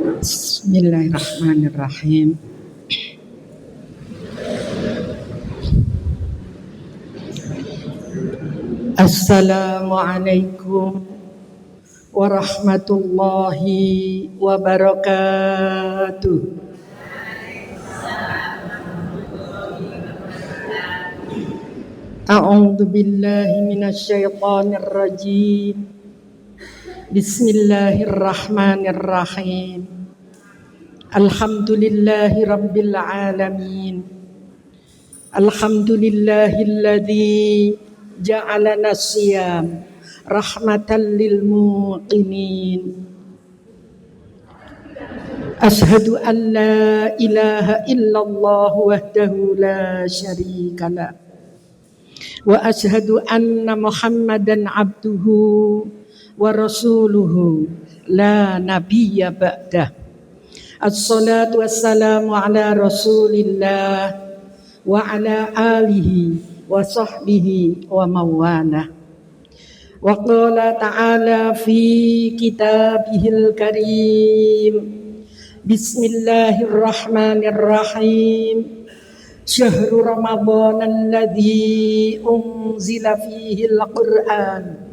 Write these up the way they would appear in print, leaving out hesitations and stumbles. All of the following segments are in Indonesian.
Bismillahirrahmanirrahim. Assalamualaikum warahmatullahi wabarakatuh. A'udzu billahi minasyaitonir rajim. Bismillahirrahmanirrahim. Alhamdulillahi rabbil alamin. Alhamdulillahilladzi ja'alana siyam rahmatan lil muqinin. Ashhadu an la ilaha illallah wahdahu la syarikalah. Wa ashhadu anna Muhammadan abduhu wa rasuluhu la nabiyya ba'dah. Assalatu wassalamu ala rasulillah wa ala alihi wa sahbihi wa mawana. Wa qala ta'ala fi kitabihil karim. Bismillahirrahmanirrahim. Syahrul Ramadan alladzi unzila fihi al-Qur'an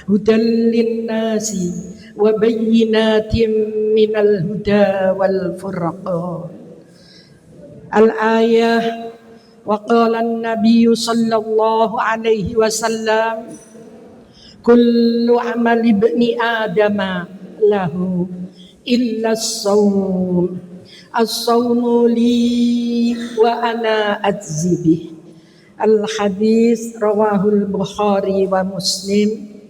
hudan lin-nasi wa bayyinatin minal huda wal furqan. Al-ayah. Wa qala an-nabiy sallallahu alaihi wasallam kullu amal ibni adama lahu illa as-sawm. As-sawmu li wa ana ajzibih. Al-hadis rawahul Bukhari wa Muslim.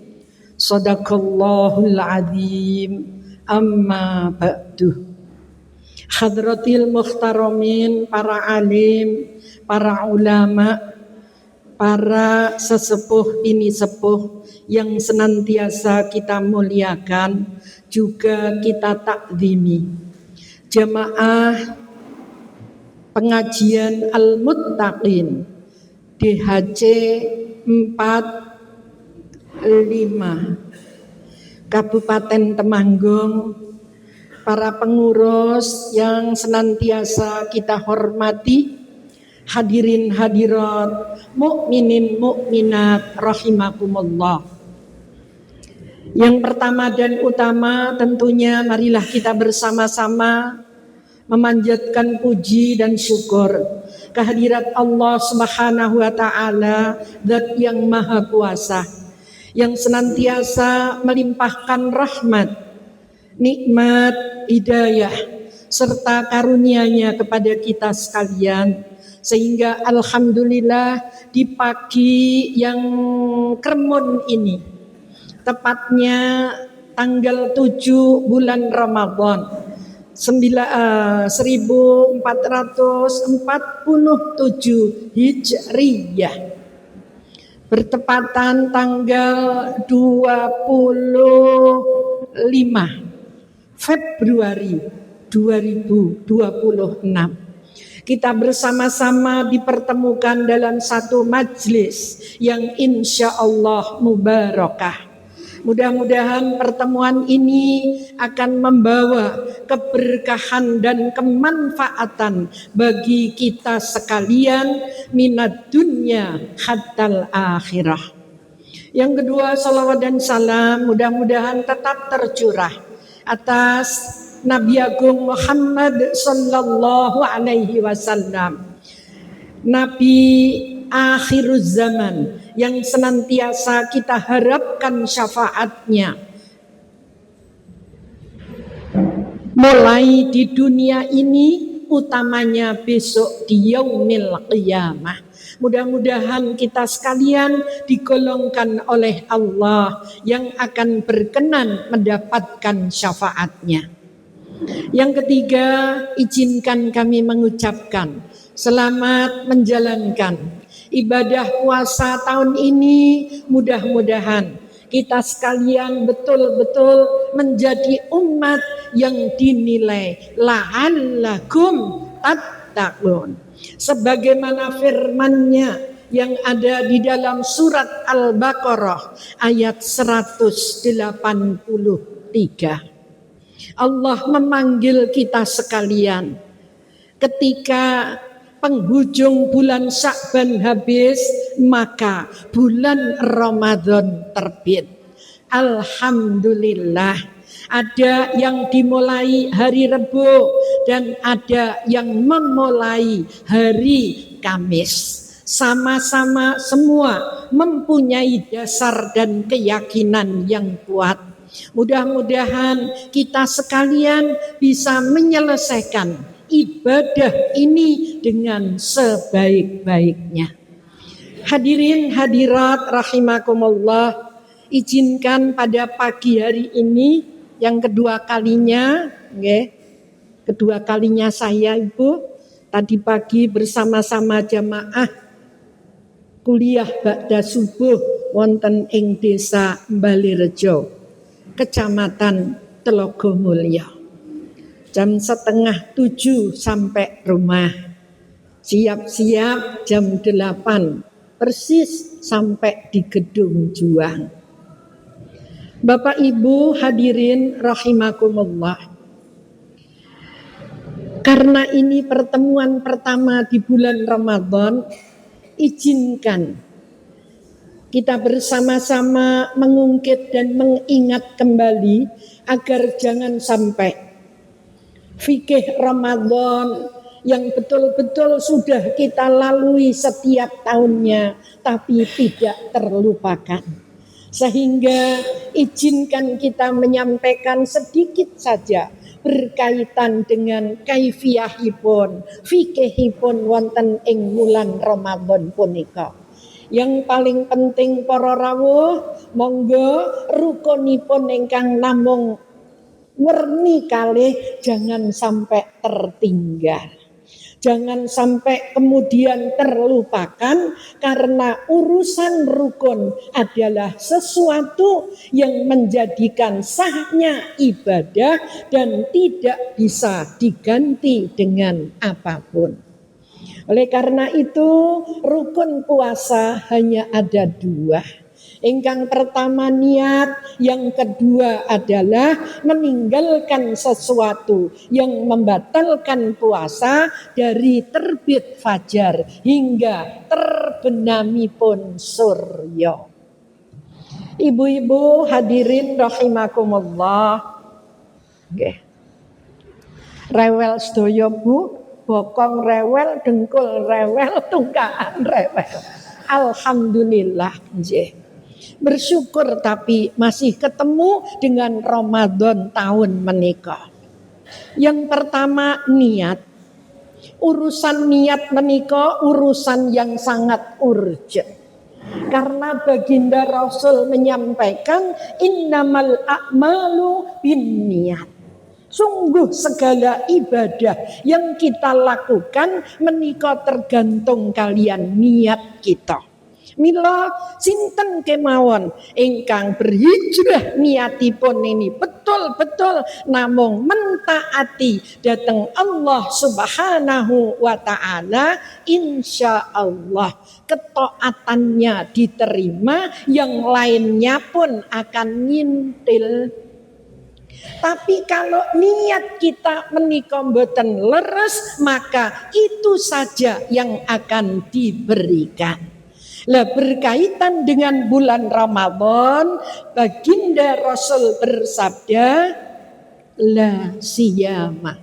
Sadaqallahul azim. Amma ba'du. Hadratil muhtaramin, para alim, para ulama, para sesepuh ini sepuh yang senantiasa kita muliakan, juga kita takzimi. Jamaah pengajian Al-Muttaqin DHC 45 Kabupaten Temanggung, para pengurus yang senantiasa kita hormati, hadirin hadirat, mukminin mukminat rahimakumullah. Yang pertama dan utama tentunya marilah kita bersama-sama memanjatkan puji dan syukur kehadirat Allah Subhanahu wa taala, Zat yang Maha Kuasa, yang senantiasa melimpahkan rahmat, nikmat, hidayah serta karunia-Nya kepada kita sekalian, sehingga alhamdulillah di pagi yang kermun ini, tepatnya tanggal 7 bulan Ramadan 1447 Hijriyah, bertepatan tanggal 25 Februari 2026. Kita bersama-sama dipertemukan dalam satu majlis yang insya Allah mubarakah. Mudah-mudahan pertemuan ini akan membawa keberkahan dan kemanfaatan bagi kita sekalian minad dunya hatal akhirah. Yang kedua, salawat dan salam mudah-mudahan tetap tercurah atas Nabi Agung Muhammad sallallahu alaihi wasallam, Nabi akhiruz zaman yang senantiasa kita harapkan syafaatnya mulai di dunia ini, utamanya besok di yaumil qiyamah. Mudah-mudahan kita sekalian digolongkan oleh Allah yang akan berkenan mendapatkan syafaatnya. Yang ketiga, izinkan kami mengucapkan selamat menjalankan ibadah puasa tahun ini. Mudah-mudahan kita sekalian betul-betul menjadi umat yang dinilai la'allakum tattaqun, sebagaimana firman-Nya yang ada di dalam surat Al-Baqarah ayat 183. Allah memanggil kita sekalian ketika penghujung bulan Sya'ban habis, maka bulan Ramadan terbit. Alhamdulillah, ada yang dimulai hari Rebo dan ada yang memulai hari Kamis. Sama-sama semua mempunyai dasar dan keyakinan yang kuat. Mudah-mudahan kita sekalian bisa menyelesaikan ibadah ini dengan sebaik-baiknya. Hadirin hadirat rahimakumullah, izinkan pada pagi hari ini yang kedua kalinya saya Ibu tadi pagi bersama-sama jamaah kuliah ba'da subuh wonten ing Desa Mbalirejo, Kecamatan Telogomulyo. Jam 6:30 sampai rumah. Siap-siap jam 8 persis sampai di Gedung Juang. Bapak Ibu hadirin rahimakumullah. Karena ini pertemuan pertama di bulan Ramadan, izinkan kita bersama-sama mengungkit dan mengingat kembali agar jangan sampai fikih Ramadan yang betul-betul sudah kita lalui setiap tahunnya tapi tidak terlupakan. Sehingga izinkan kita menyampaikan sedikit saja berkaitan dengan kaifiyahipun, fikihipun wonten ing wulan Ramadan punika. Yang paling penting para rawuh, monggo rukunipun ingkang namung werni kalih jangan sampai tertinggal. Jangan sampai kemudian terlupakan, karena urusan rukun adalah sesuatu yang menjadikan sahnya ibadah dan tidak bisa diganti dengan apapun. Oleh karena itu, rukun puasa hanya ada 2. Ingkang pertama niat, yang kedua adalah meninggalkan sesuatu yang membatalkan puasa dari terbit fajar hingga terbenamipun surya. Ibu-ibu hadirin rahimakumullah. Nggih. Rewel sedaya Bu, bokong rewel, dengkul rewel, tungkaan rewel. Alhamdulillah nggih. Bersyukur tapi masih ketemu dengan Ramadan tahun menika. Yang pertama niat. Urusan niat menika urusan yang sangat urgent. Karena baginda Rasul menyampaikan innamal a'malu binniyat. Sungguh segala ibadah yang kita lakukan menika tergantung kalian niat kita. Mila sinten kemawon ingkang berhijrah niatipun ini betul-betul namung mentaati dhateng Allah Subhanahu wa taala, insyaallah ketaatannya diterima, yang lainnya pun akan ngintil. Tapi kalau niat kita menika mboten leres, maka itu saja yang akan diberikan. Lah berkaitan dengan bulan Ramadan, baginda Rasul bersabda, la siyama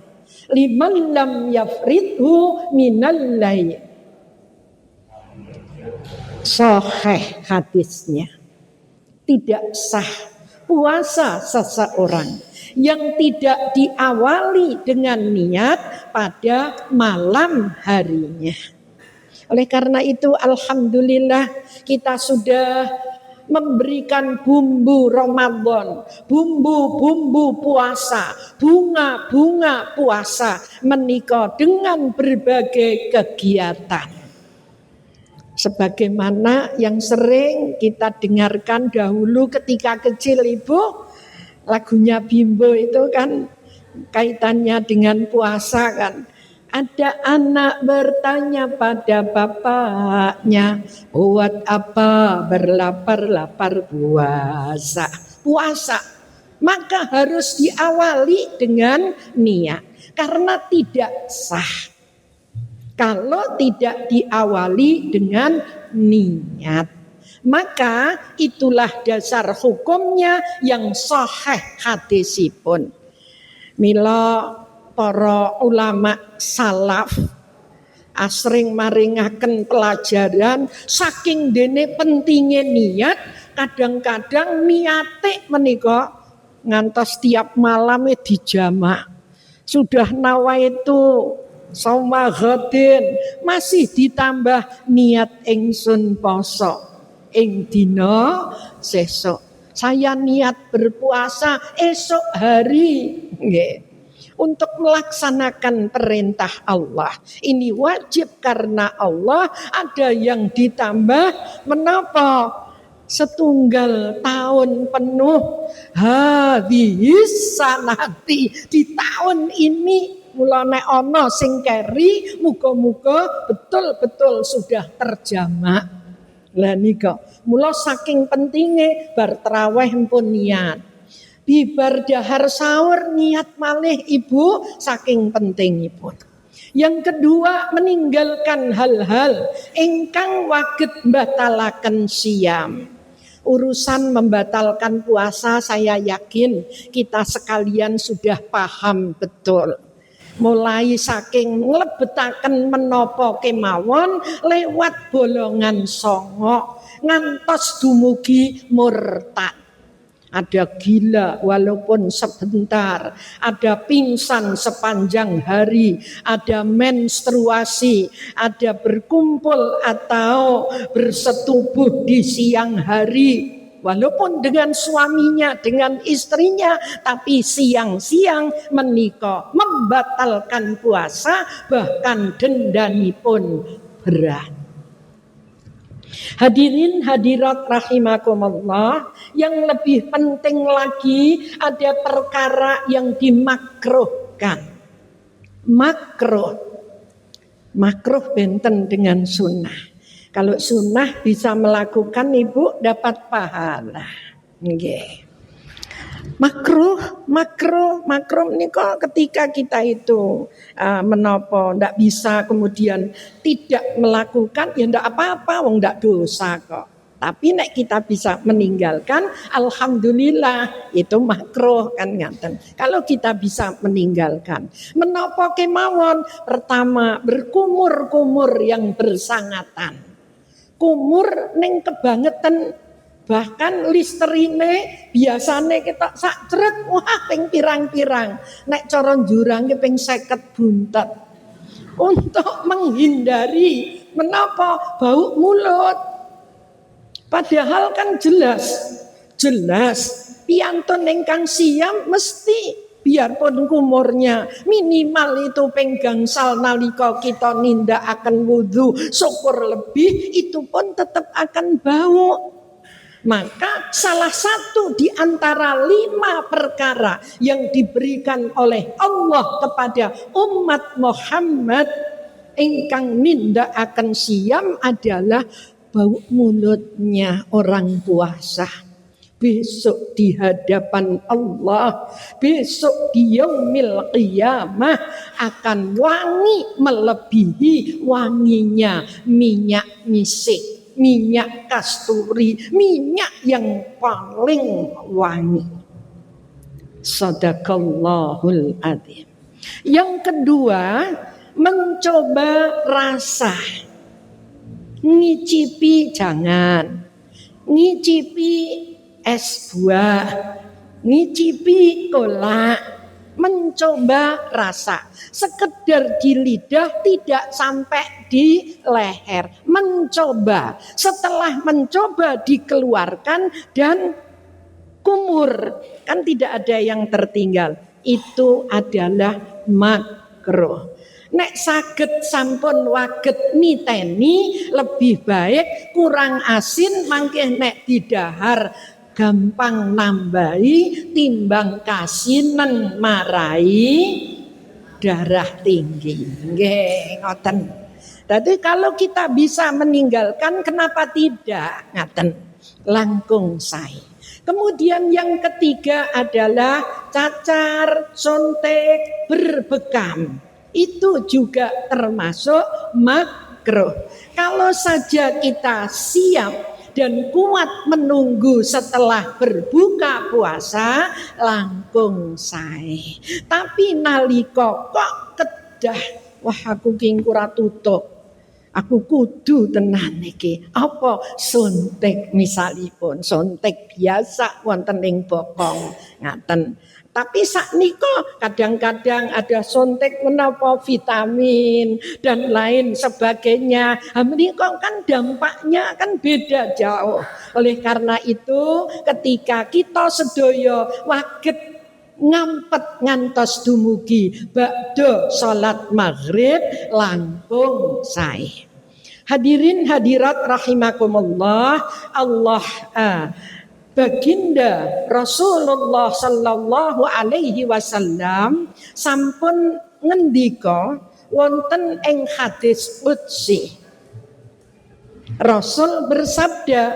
liman lam yafridhu minal lail. Sahih hadisnya. Tidak sah puasa seseorang yang tidak diawali dengan niat pada malam harinya. Oleh karena itu alhamdulillah kita sudah memberikan bumbu Ramadan, bumbu-bumbu puasa, bunga-bunga puasa menika dengan berbagai kegiatan. Sebagaimana yang sering kita dengarkan dahulu ketika kecil Ibu, lagunya Bimbo itu kan kaitannya dengan puasa kan. Ada anak bertanya pada bapaknya, buat apa berlapar-lapar puasa? Puasa maka harus diawali dengan niat karena tidak sah kalau tidak diawali dengan niat. Maka itulah dasar hukumnya yang sahih hadisipun. Mila para ulama salaf asring maringaken pelajaran saking dene pentingnya niat, kadang-kadang niate menika ngantos tiap malam dijamak. Sudah nawaitu soma ghadin, masih ditambah niat ingsun poso ing dina sesuk. Saya niat berpuasa esok hari nggih. Untuk melaksanakan perintah Allah. Ini wajib karena Allah, ada yang ditambah menapa? Setunggal tahun penuh hadhis sanati, di tahun ini mulane ana sing keri, muga-muga betul-betul sudah terjamak. Lah nika mula saking pentinge bar traweh pun niat. Bibar dahar sahur niat malih ibu, saking pentingipun. Yang kedua, meninggalkan hal-hal ingkang waget mbatalaken siam. Urusan membatalkan puasa saya yakin kita sekalian sudah paham betul. Mulai saking nglebetaken menapa kemawon lewat bolongan songo ngantos dumugi murtad. Ada gila walaupun sebentar, ada pingsan sepanjang hari, ada menstruasi, ada berkumpul atau bersetubuh di siang hari. Walaupun dengan suaminya, dengan istrinya, tapi siang-siang menika membatalkan puasa, bahkan dendanipun berat. Hadirin hadirat rahimakumullah, yang lebih penting lagi ada perkara yang dimakruhkan. Makruh benten dengan sunnah. Kalau sunnah bisa melakukan ibu dapat pahala. Nggih. Makruh nika ketika kita itu menapa ndak bisa kemudian tidak melakukan, ya ndak apa-apa, wong ndak dosa kok. Tapi nek kita bisa meninggalkan, alhamdulillah, itu makruh kan ngaten. Kalau kita bisa meninggalkan, menapa kemawon? Pertama, berkumur-kumur yang bersangatan. Kumur ning kebangetan. Bahkan listerine biasane kita sak cret wah ping pirang-pirang, nek cara jurang ping 50 buntet. Untuk menghindari menapa bau mulut. Padahal kan jelas piantun ingkang siam mesti biarpun kumurnya minimal itu ping gangsal nalika kita nindakaken wudu, syukur lebih itu pun tetap akan bau. Maka salah satu di antara 5 perkara yang diberikan oleh Allah kepada umat Muhammad ingkang nindakaken siam adalah bau mulutnya orang puasa. Besok di hadapan Allah, besok di yaumil qiyamah akan wangi melebihi wanginya minyak misik, minyak kasturi, minyak yang paling wangi. Sadaqallahul adzim. Yang kedua, mencoba rasa. Ngicipi jangan. Ngicipi es buah, ngicipi kolak, mencoba rasa. Sekedar di lidah, tidak sampai di leher. Mencoba. Setelah mencoba dikeluarkan dan kumur. Kan tidak ada yang tertinggal. Itu adalah makruh. Nek saged sampun waget niteni, lebih baik kurang asin mangke nek didahar gampang nambahi timbang kasinen marai darah tinggi. Nggih, ngoten. Jadi kalau kita bisa meninggalkan, kenapa tidak? Ngaten. Langkung sae. Kemudian yang ketiga adalah cacar, sontek, berbekam. Itu juga termasuk makruh. Kalau saja kita siap dan kuat menunggu setelah berbuka puasa, langkung sae. Tapi nalika kok kedah, wah aku ki ora tutup. Aku kudu tenan iki. Apa suntik misalipun, suntik biasa wonten ing bokong ngaten. Tapi saknika kadang-kadang ada suntik menapa vitamin dan lain sebagainya. Menika kan dampaknya kan beda jauh. Oleh karena itu ketika kita sedaya waget ngampet ngantos dumugi bakda salat maghrib langkung sae. Hadirin hadirat rahimakumullah, Allah baginda Rasulullah sallallahu alaihi wasallam sampun ngendika wonten ing hadis qudsi. Rasul bersabda,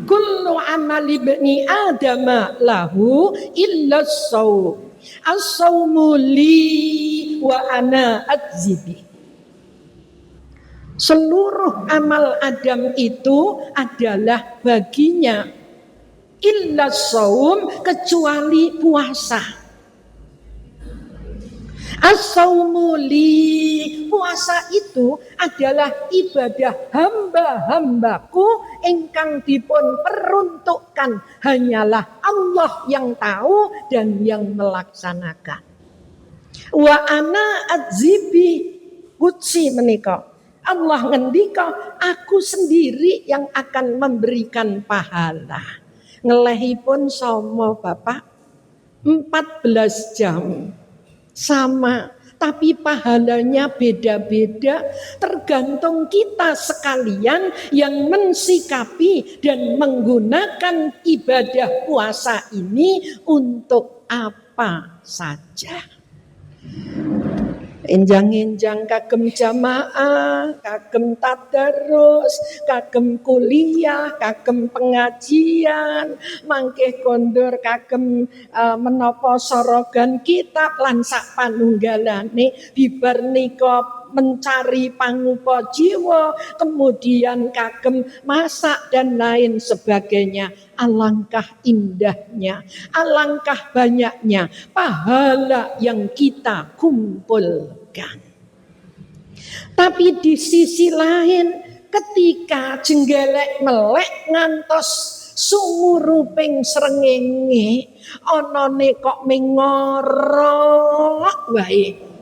kullu amali ibni adama lahu illa as-shaum. As-shaumu li wa ana ajzibi. Seluruh amal Adam itu adalah baginya illa shaum, kecuali puasa. As-shaumu li, puasa itu adalah ibadah hamba-hambaku ingkang dipun peruntukkan hanyalah Allah yang tahu dan yang melaksanakan. Wa ana adzibi, qudsi menika. Allah ngendika, aku sendiri yang akan memberikan pahala. Ngelehipun sama Bapak 14 jam. Sama, tapi pahalanya beda-beda, tergantung kita sekalian yang mensikapi dan menggunakan ibadah puasa ini untuk apa saja. Enjang-enjang kagem jamaah, kagem tadarus, kagem kuliah, kagem pengajian, mangke kondur kagem menapa sorogan kitab lan sak panunggalane bibar nika mencari pangupa jiwa, kemudian kagem masak dan lain sebagainya. Alangkah indahnya, alangkah banyaknya pahala yang kita kumpulkan. Tapi di sisi lain, ketika jenggelek melek ngantos sumuruping srengenge, anane kok mengorok wae.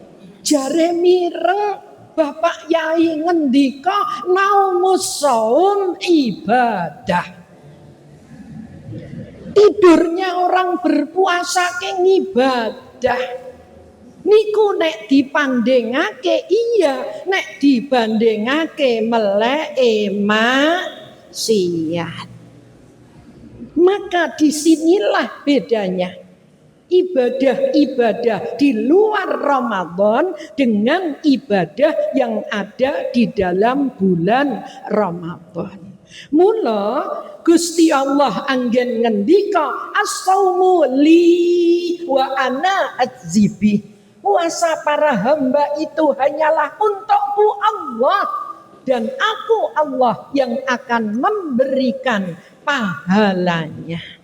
Jare mireng Bapak Yai ngendika naumus shaum ibadah. Tidurnya orang berpuasa ke ibadah. Niku nek dipandingake iya, nek dibandingake meleke maksiat. Maka disinilah bedanya. Ibadah-ibadah di luar Ramadan dengan ibadah yang ada di dalam bulan Ramadan. Mula Gusti Allah anggen ngendika as-shaumu li wa ana adzibi. Puasa para hamba itu hanyalah untukku Allah dan aku Allah yang akan memberikan pahalanya.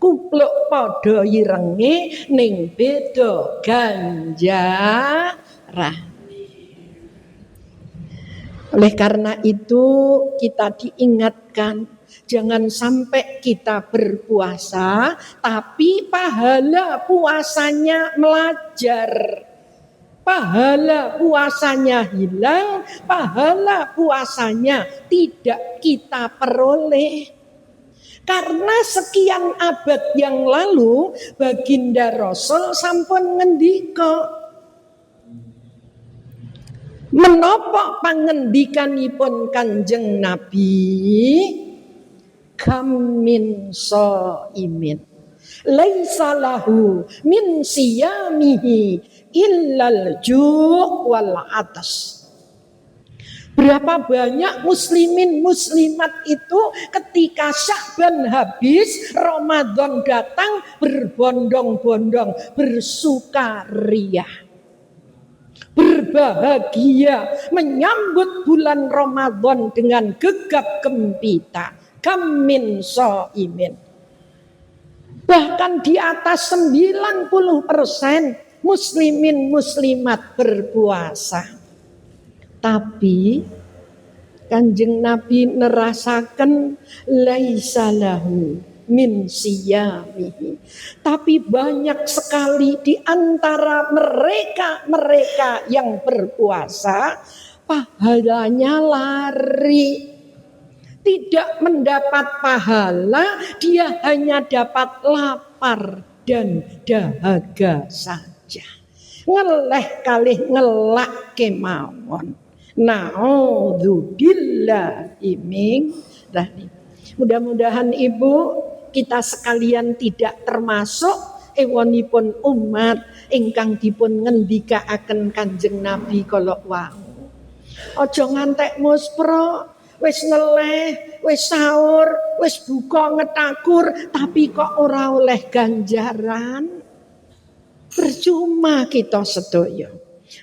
Kupluk padha irenge ning beda ganjaran. Oleh karena itu kita diingatkan jangan sampai kita berpuasa tapi pahala puasanya melajar. Pahala puasanya hilang, pahala puasanya tidak kita peroleh. Karena sekian abad yang lalu baginda Rasul sampun ngendika, menapa pangendikanipun Kanjeng Nabi, kam min shaimin laisa lahu min siyamihi illal ju' wal atas. Berapa banyak muslimin muslimat itu ketika Sya'ban habis, Ramadan datang, berbondong-bondong, bersukaria, berbahagia, menyambut bulan Ramadan dengan gegap gempita. Kam min shaimin. Bahkan di atas 90% muslimin muslimat berpuasa. Tapi Kanjeng Nabi nerasakan laisa lahu min siyamihi. Tapi banyak sekali di antara mereka yang berpuasa pahalanya lari. Tidak mendapat pahala, dia hanya dapat lapar dan dahaga saja. Ngeleh kalih ngelak kemawon. Na'udzubillahi min dzalik. Mudah-mudahan Ibu kita sekalian tidak termasuk ewonipun umat ingkang dipun ngendikaaken Kanjeng Nabi kala wau. Aja ngantek muspro, wis ngeleh, wis sahur, wis buka ngetakur tapi kok ora oleh ganjaran. Percuma kita sedaya.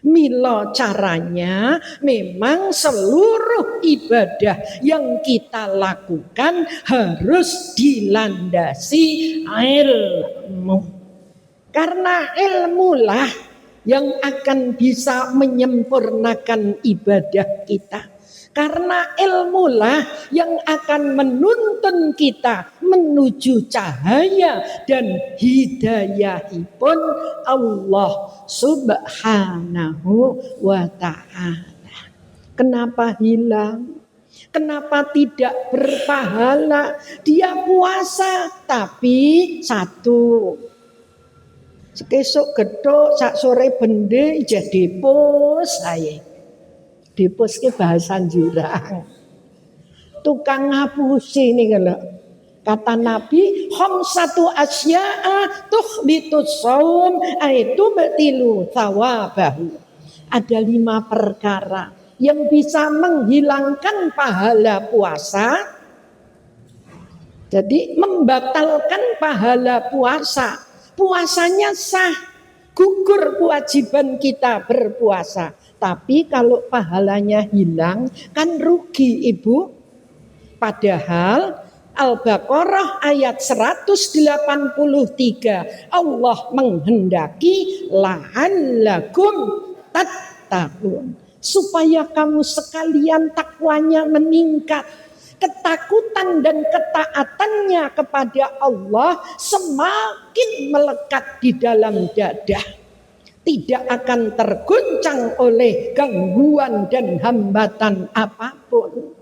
Mila caranya memang seluruh ibadah yang kita lakukan harus dilandasi ilmu. Karena ilmulah yang akan bisa menyempurnakan ibadah kita. Karena ilmulah yang akan menuntun kita menuju cahaya dan hidayahipun Allah Subhanahu wa ta'ala. Kenapa hilang? Kenapa tidak berpahala? Dia puasa tapi satu. Sekesuk gedhok sak sore bende jadi pos ae. Dipus ke bahasa Jurang. Tukang ngapusi ini kalau kata Nabi, khamsatu asya'a tuhbitus shaum aitu batilu thawabahu. Ada 5 perkara yang bisa menghilangkan pahala puasa. Jadi membatalkan pahala puasa. Puasanya sah, gugur kewajiban kita berpuasa. Tapi kalau pahalanya hilang kan rugi Ibu. Padahal Al-Baqarah ayat 183 Allah menghendaki la'allakum tattaqun, supaya kamu sekalian takwanya meningkat. Ketakutan dan ketaatannya kepada Allah semakin melekat di dalam dada. Tidak akan terguncang oleh gangguan dan hambatan apapun.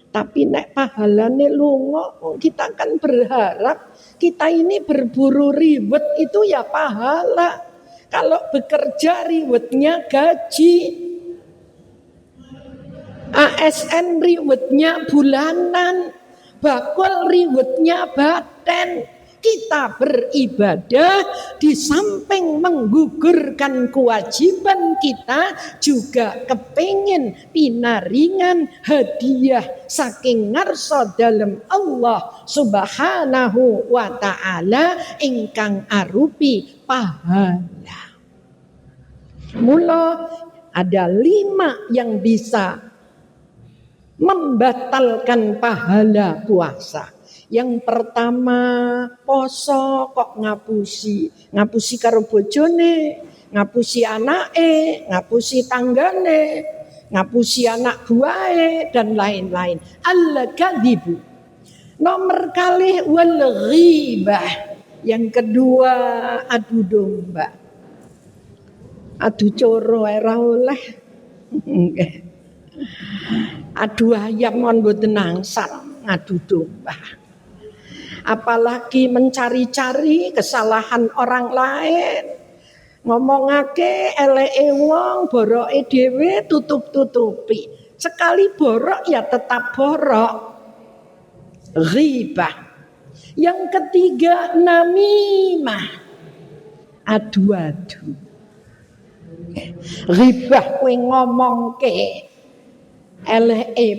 Tapi nek pahalane lunga, kita kan berharap kita ini berburu ribet itu ya pahala. Kalau bekerja ribetnya gaji. ASN ribetnya bulanan. Bakul ribetnya baten. Kita beribadah di samping menggugurkan kewajiban kita juga kepengin pinaringan hadiah saking ngarsa dalem Allah Subhanahu wa ta'ala ingkang arupi pahala. Mula ada 5 yang bisa membatalkan pahala puasa. Yang pertama, poso kok ngapusi. Ngapusi karo bojone, ngapusi anake, ngapusi tanggane, ngapusi anak buahe dan lain-lain. Al-kadzibu. Nomor kali wal ghibah. Yang kedua, adu domba. Adu coro ora oleh. Adu ayam mon mboten angsal, ngadu domba. Apalagi mencari-cari kesalahan orang lain, ngomongake eleke wong, boroke dhewe tutup-tutupi. Sekali borok ya tetap borok. Ghibah. Yang ketiga namimah. Adu-adu. Ghibah kowe ngomongke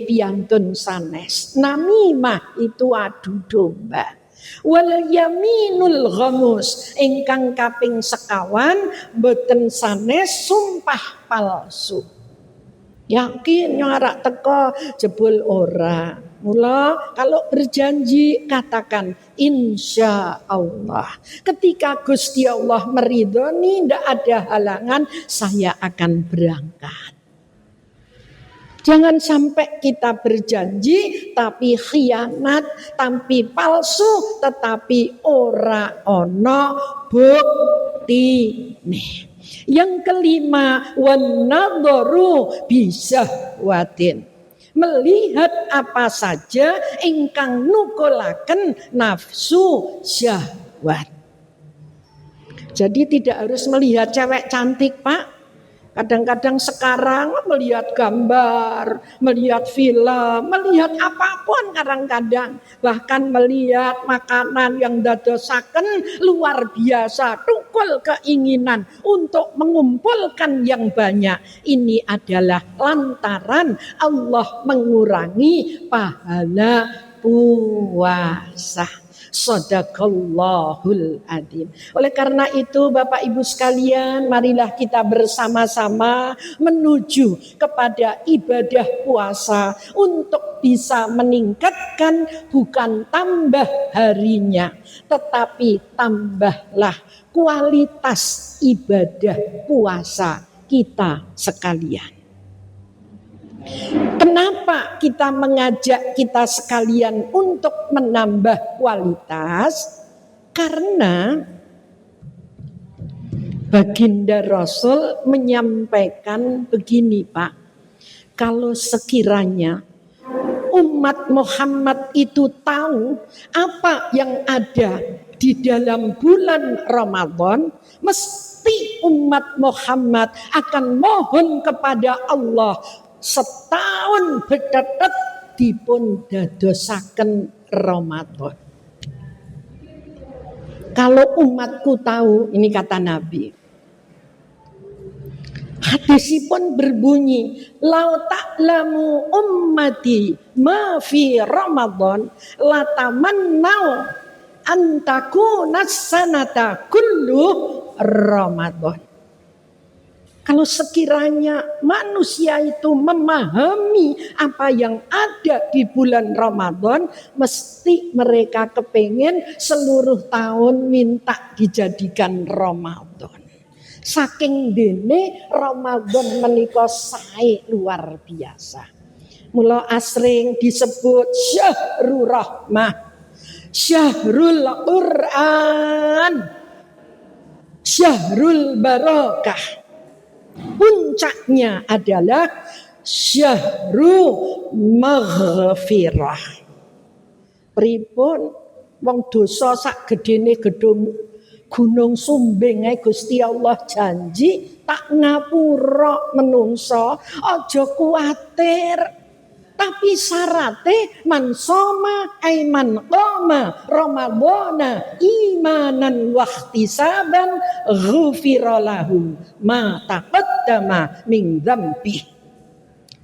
piantun sanes. Namimah itu adu domba. Wal yaminul ghamus ingkang kaping sekawan boten sanes sumpah palsu. Yakin nyarak teko jebul ora. Mula kalau berjanji katakan insya Allah. Ketika Gusti Allah meridhoni tidak ada halangan, saya akan berangkat. Jangan sampai kita berjanji tapi khianat, tapi palsu, tetapi ora ono bukti nih. Yang kelima, wan nadharu bisahwatin. Melihat apa saja ingkang nukulaken nafsu syahwat. Jadi tidak harus melihat cewek cantik, Pak. Kadang-kadang sekarang melihat gambar, melihat film, melihat apapun kadang-kadang. Bahkan melihat makanan yang dadosaken luar biasa. Tukul keinginan untuk mengumpulkan yang banyak. Ini adalah lantaran Allah mengurangi pahala puasa. Shadaqallahul adzim. Oleh karena itu Bapak Ibu sekalian, marilah kita bersama-sama menuju kepada ibadah puasa untuk bisa meningkatkan bukan tambah harinya, tetapi tambahlah kualitas ibadah puasa kita sekalian. Kenapa kita mengajak kita sekalian untuk menambah kualitas? Karena Baginda Rasul menyampaikan begini, Pak. Kalau sekiranya umat Muhammad itu tahu apa yang ada di dalam bulan Ramadan, mesti umat Muhammad akan mohon kepada Allah setahun betetet dipun dadosaken Ramadan. Kalau umatku tahu, ini kata Nabi. Hadisipun berbunyi, lau ta'lamu ummati ma fi Ramadan latamannau antakuna sanata kullu Ramadan. Kalau sekiranya manusia itu memahami apa yang ada di bulan Ramadan, mesti mereka kepengen seluruh tahun minta dijadikan Ramadan. Saking dene Ramadan menika sae luar biasa. Mula asring disebut syahrul rahmah, syahrul Quran, syahrul barakah. Puncaknya adalah syahru maghfirah. Pripun wong dosa sak gedene gedung Gunung Sumbing ae Gusti Allah janji tak ngapura menungso, aja kuwatir. Tapi syaratnya man soma aiman qoma ramadhana imanan wahtisaban ghufira lahu ma taqaddama min dzambi.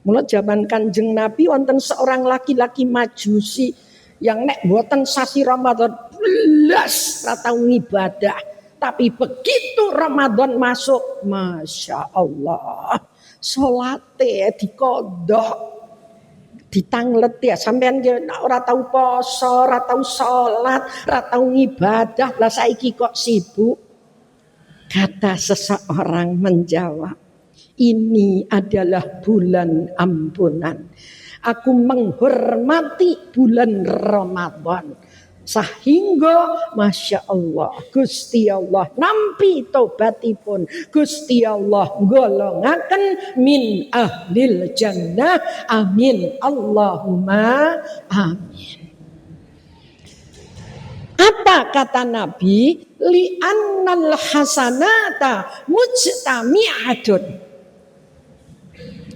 Mula zaman Kanjeng Nabi wonten seorang laki-laki Majusi yang nek mboten sasi Ramadan blas ra tau ngibadah. Tapi begitu Ramadan masuk, Masya Allah, salate dikodok, ditanglet ya, sampean ora tau poso, ora tau salat, ora tau ngibadah, lah saiki kok sibuk. Kata seseorang menjawab, ini adalah bulan ampunan. Aku menghormati bulan Ramadan. Sehingga Masya Allah Gusti Allah nampi tobatipun, Gusti Allah golongaken min ahlil jannah. Amin Allahumma amin. Apa kata Nabi? Li'annal hasanata mujtami'atun.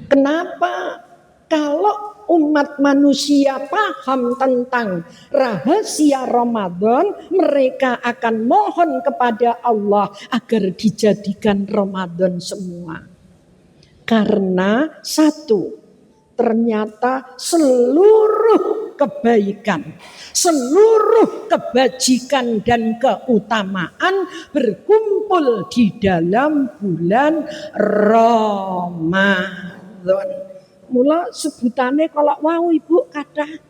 Kenapa? Kalau umat manusia paham tentang rahasia Ramadan, mereka akan mohon kepada Allah agar dijadikan Ramadan semua. Karena satu, ternyata seluruh kebaikan, seluruh kebajikan dan keutamaan berkumpul di dalam bulan Ramadan. Mula sebutannya kalau mau Ibu kata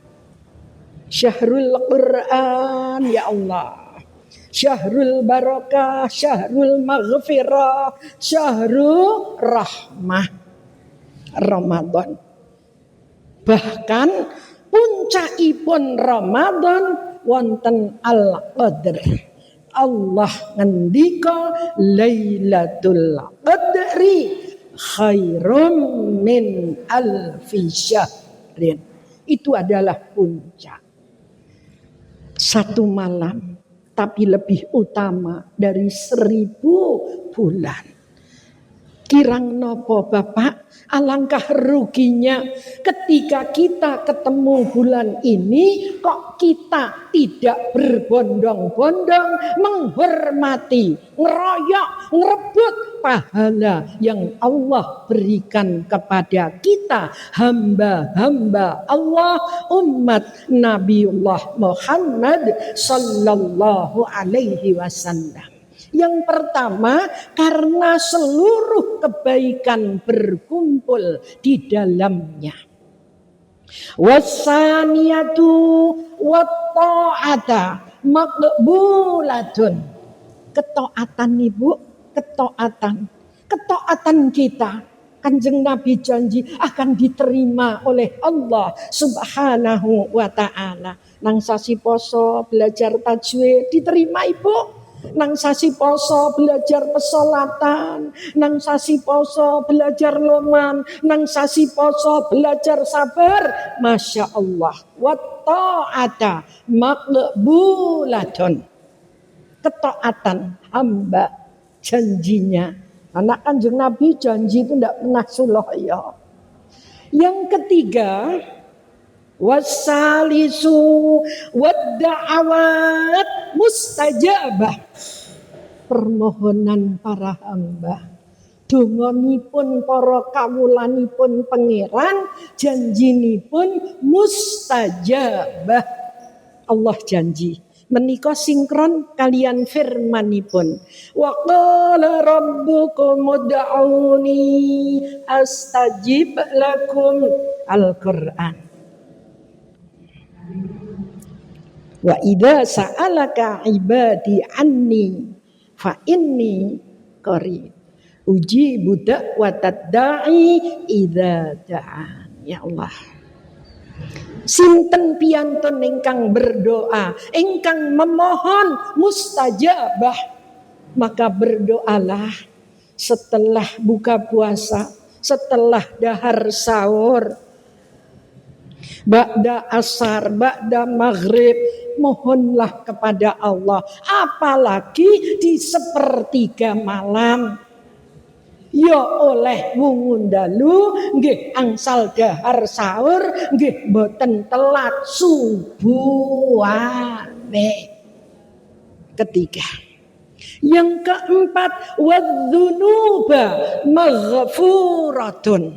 Syahrul Quran, ya Allah, Syahrul Barakah, Syahrul Maghfirah, Syahrul Rahmah, Ramadan. Bahkan puncakipun Ramadan wonten Al-Qadr. Allah ngendika Lailatul Qadri khairum min alfi syahrin. Itu adalah puncak. Satu malam, tapi lebih utama dari 1000 bulan. Kirang nopo Bapak, alangkah ruginya ketika kita ketemu bulan ini kok kita tidak berbondong-bondong menghormati, ngeroyok, ngerebut pahala yang Allah berikan kepada kita, hamba-hamba Allah, umat Nabiullah Muhammad sallallahu alaihi wasallam. Yang pertama, karena seluruh kebaikan berkumpul di dalamnya. Wasaniyatu watta'ata maqbulatun. Ketaatan Ibu, ketaatan kita. Kanjeng Nabi janji akan diterima oleh Allah Subhanahu wa ta'ala. Nang sasi poso belajar tajwid diterima Ibu. Nang sasi poso belajar pesolatan, nang sasi poso belajar loman, nang sasi poso belajar sabar, Masya Allah. Wa ta'ata maqbulatun. Ketaatan hamba janjinya. Anak Kanjeng Nabi janji itu tidak pernah suloyo. Yang ketiga, wasalisu wadda'awat mustajabah. Permohonan para hamba, dongonipun para kawulanipun pangeran, janjinipun mustajabah. Allah janji menika sinkron kalian firmanipun. Wa qala rabbukum ud'uni astajib lakum. Al-Qur'an. Wa idza sa'alaka ibadi anni fa inni qarib ujibu da'watad da'i idza da'an. Ya Allah, sinten piyantun ingkang berdoa, ingkang memohon mustajabah, maka berdoalah setelah buka puasa, setelah dahar sahur, ba'da asar, ba'da maghrib, mohonlah kepada Allah. Apalagi di sepertiga malam. Ya oleh wungun dalu, nggih angsal dahar sahur, nggih boten telat subuhane. Ketiga. Yang keempat, wadzunuba maghfuratun.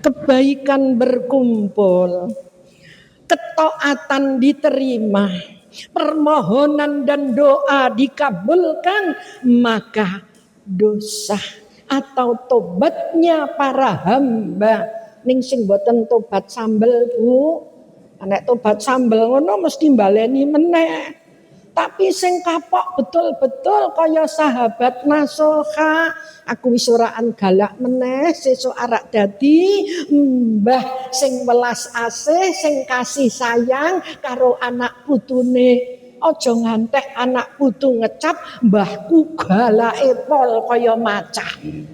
Kebaikan berkumpul, ketaatan diterima, permohonan dan doa dikabulkan, maka dosa atau tobatnya para hamba ning sing boten tobat sambel Bu, nek tobat sambel ngono mesti baleni meneh. Tapi sing kapok betul-betul kaya sahabat Nasoha, aku wis oraan galak meneh sesuk arak dadi mbah sing welas asih, sing kasih sayang karo anak putune. Aja ngantek anak putu ngecap mbahku galake pol kaya macan.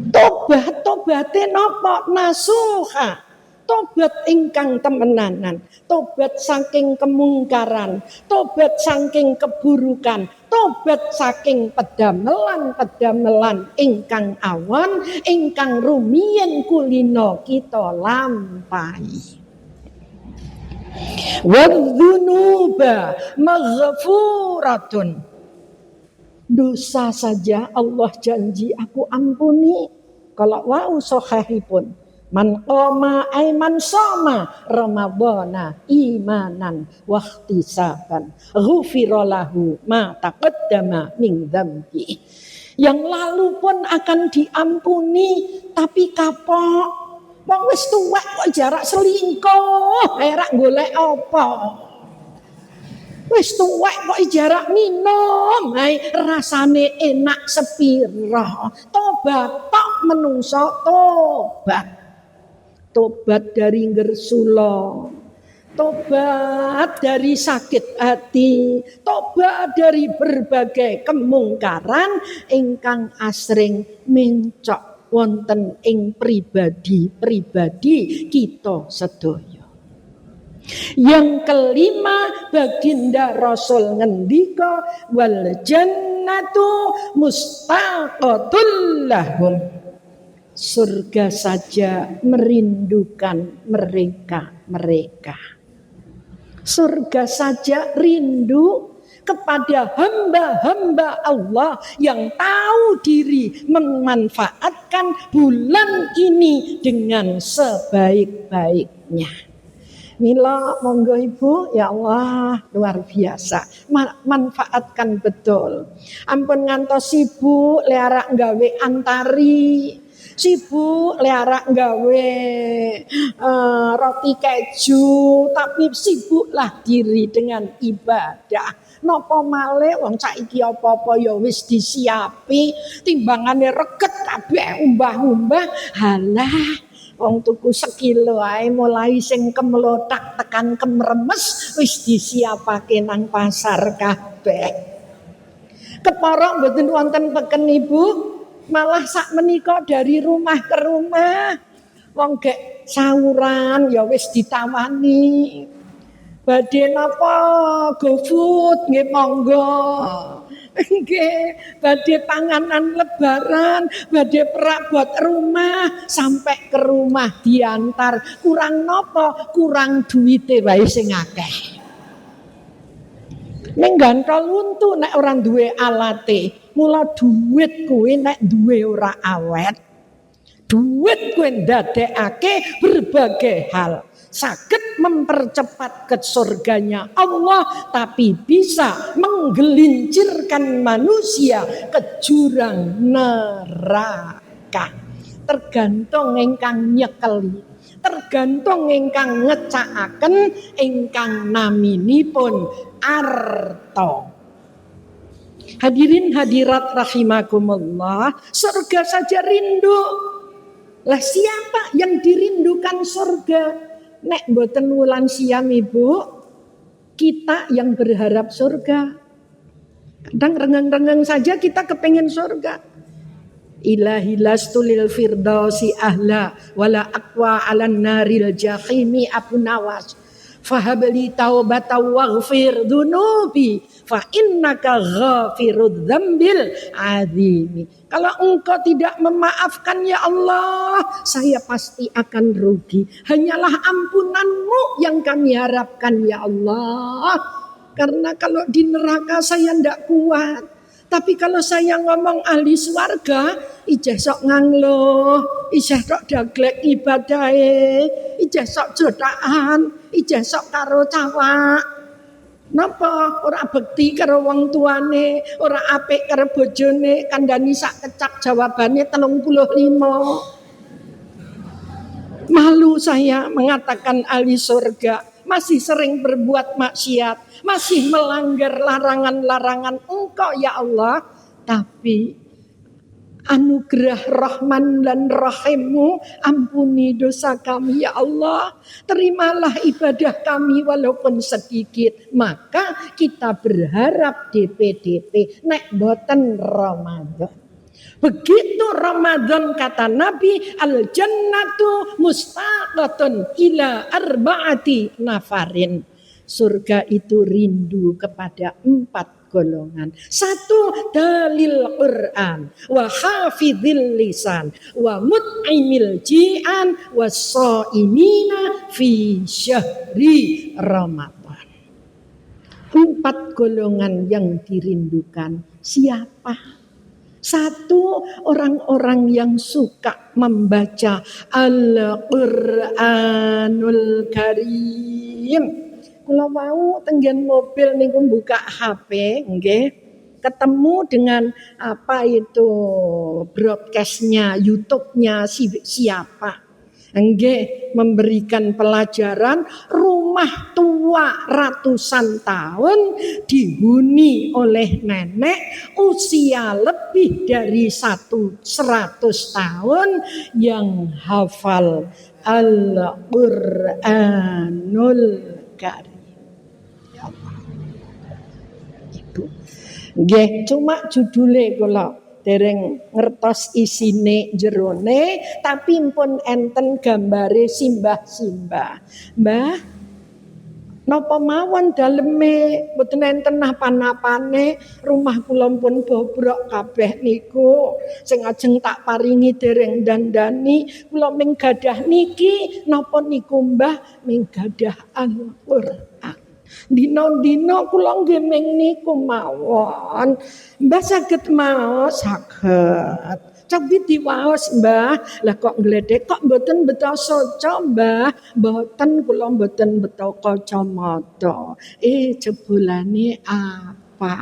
Tobat-tobate napa? Nasuha. Tobat ingkang temenanan, tobat saking kemungkaran, tobat saking keburukan, tobat saking pedamelan-pedamelan ingkang awan, ingkang rumiyin kulino kita lampahi. Wadzunuba maghfuratun. Dosa saja Allah janji aku ampuni. Kalau wau sahihipun man qoma ay man soma ramadhana imanan wa ihtisaban ghufira lahu ma taqaddama min dzambi. Yang lalu pun akan diampuni, tapi kapok. Wong wis tuwek kok jarak selingkuh, ora golek apa. Wis tuwek kok jarak minum, rasane enak sepira. Tobat tok menungso tobat. Tobat dari ngersula, tobat dari sakit hati, tobat dari berbagai kemungkaran ingkang asring mencok wonten ing pribadi-pribadi kita sedaya. Yang kelima, baginda Rasul ngendika wal jannatu mustaqatul lahum. Surga saja merindukan mereka. Surga saja rindu kepada hamba-hamba Allah yang tahu diri memanfaatkan bulan ini dengan sebaik-baiknya. Mila monggo Ibu, ya Allah luar biasa. Manfaatkan betul. Ampun ngantos sibuk learak gawe antari, sibuk learak gawe roti keju, tapi sibuklah diri dengan ibadah. Napa malih wong saiki apa-apa ya wis disiapi, timbangane reget kabeh umbah-umbah. Halah wong tuku sekilo ae mulai sing kemlotak tekan kemremes wis disiapake nang pasar kabeh. Kepara mboten wonten peken Ibu, malah sak menika dari rumah ke rumah wong gek sauran ya wis ditawani. Badhe napa GoFood nggih monggo. Nggih, badhe panganan lebaran, badhe perabot rumah, sampai ke rumah diantar. Kurang napa? Kurang duwite wae sing akeh. Ning gantol untu nek ora duwe alate. Mula duit kuwi nek duwe ora awet. Duit kuwi ndadekake berbagai hal. Saged mempercepat ke surganya Allah, tapi bisa menggelincirkan manusia ke jurang neraka. Tergantung ingkang nyekeli, tergantung ingkang ngecakaken ingkang naminipun arta. Hadirin hadirat rahimakumullah, surga saja rindu. Lah siapa yang dirindukan surga? Nek mboten wulan siam Ibu, kita yang berharap surga. Kadang rengang-rengang saja kita kepengen surga. Ilahi lastu lil firdausi ahla wala aqwa 'alan naril jahimi Abu Nawas. Fahabli taubatan waghfir dunubi fa innaka ghafirudz dzambil azimi. Kalau engkau tidak memaafkan ya Allah, saya pasti akan rugi. Hanyalah ampunanmu yang kami harapkan ya Allah. Karena kalau di neraka saya tidak kuat. Tapi kalau saya ngomong ahli swarga, ijeh sok nganglo, ijeh sok daglek ibadahe, ijeh sok jotaan, ijeh sok karo cawak. Napa ora bekti karo wong tuane, ora apik karo bojone, kandhani sak kecak jawabane 35. Malu saya mengatakan ahli surga. Masih sering berbuat maksiat, masih melanggar larangan-larangan Engkau ya Allah. Tapi anugerah Rahman dan Rahim-Mu, ampuni dosa kami ya Allah. Terimalah ibadah kami walaupun sedikit. Maka kita berharap DP nek boten Ramadan. Begitu Ramadan kata Nabi, al jannatu mustaqatun ila arba'ati nafarin. Surga itu rindu kepada 4 golongan. 1, dalil Quran, wa hafizil lisan, wa mut'imil ji'an, wa shaimina fi syahri Ramadan. 4 golongan yang dirindukan. Siapa? Satu, orang-orang yang suka membaca Al-Qur'anul Karim. Kalau mau tenggen mobil niku buka HP, nggih, ketemu dengan apa itu broadcastnya, YouTube-nya siapa. Nggih, memberikan pelajaran rumah tua ratusan tahun dihuni oleh nenek usia lebih dari 100 tahun yang hafal Al-Qur'anul Karim. Ya Allah. Ibu. Nggih, cuma judule kula dereng ngertos isine jerone, tapi pun enten gambare simbah-simbah. Mbah, napa mawon daleme mboten enten napa-napane, rumah kula pun bobrok kabeh niku. Sing ajeng tak paringi dereng dandani, kula ming gadah niki napa niku Mbah ming gadah Al-Qur'an. Dina-dina kula nggih ming niku mawon. Mbah saged maos? Saged. Cobi diwaos Mbah. Lah kok ngledek kok mboten beto soca Mbah? Mboten, kula mboten beto kacamata. Jebulane apa?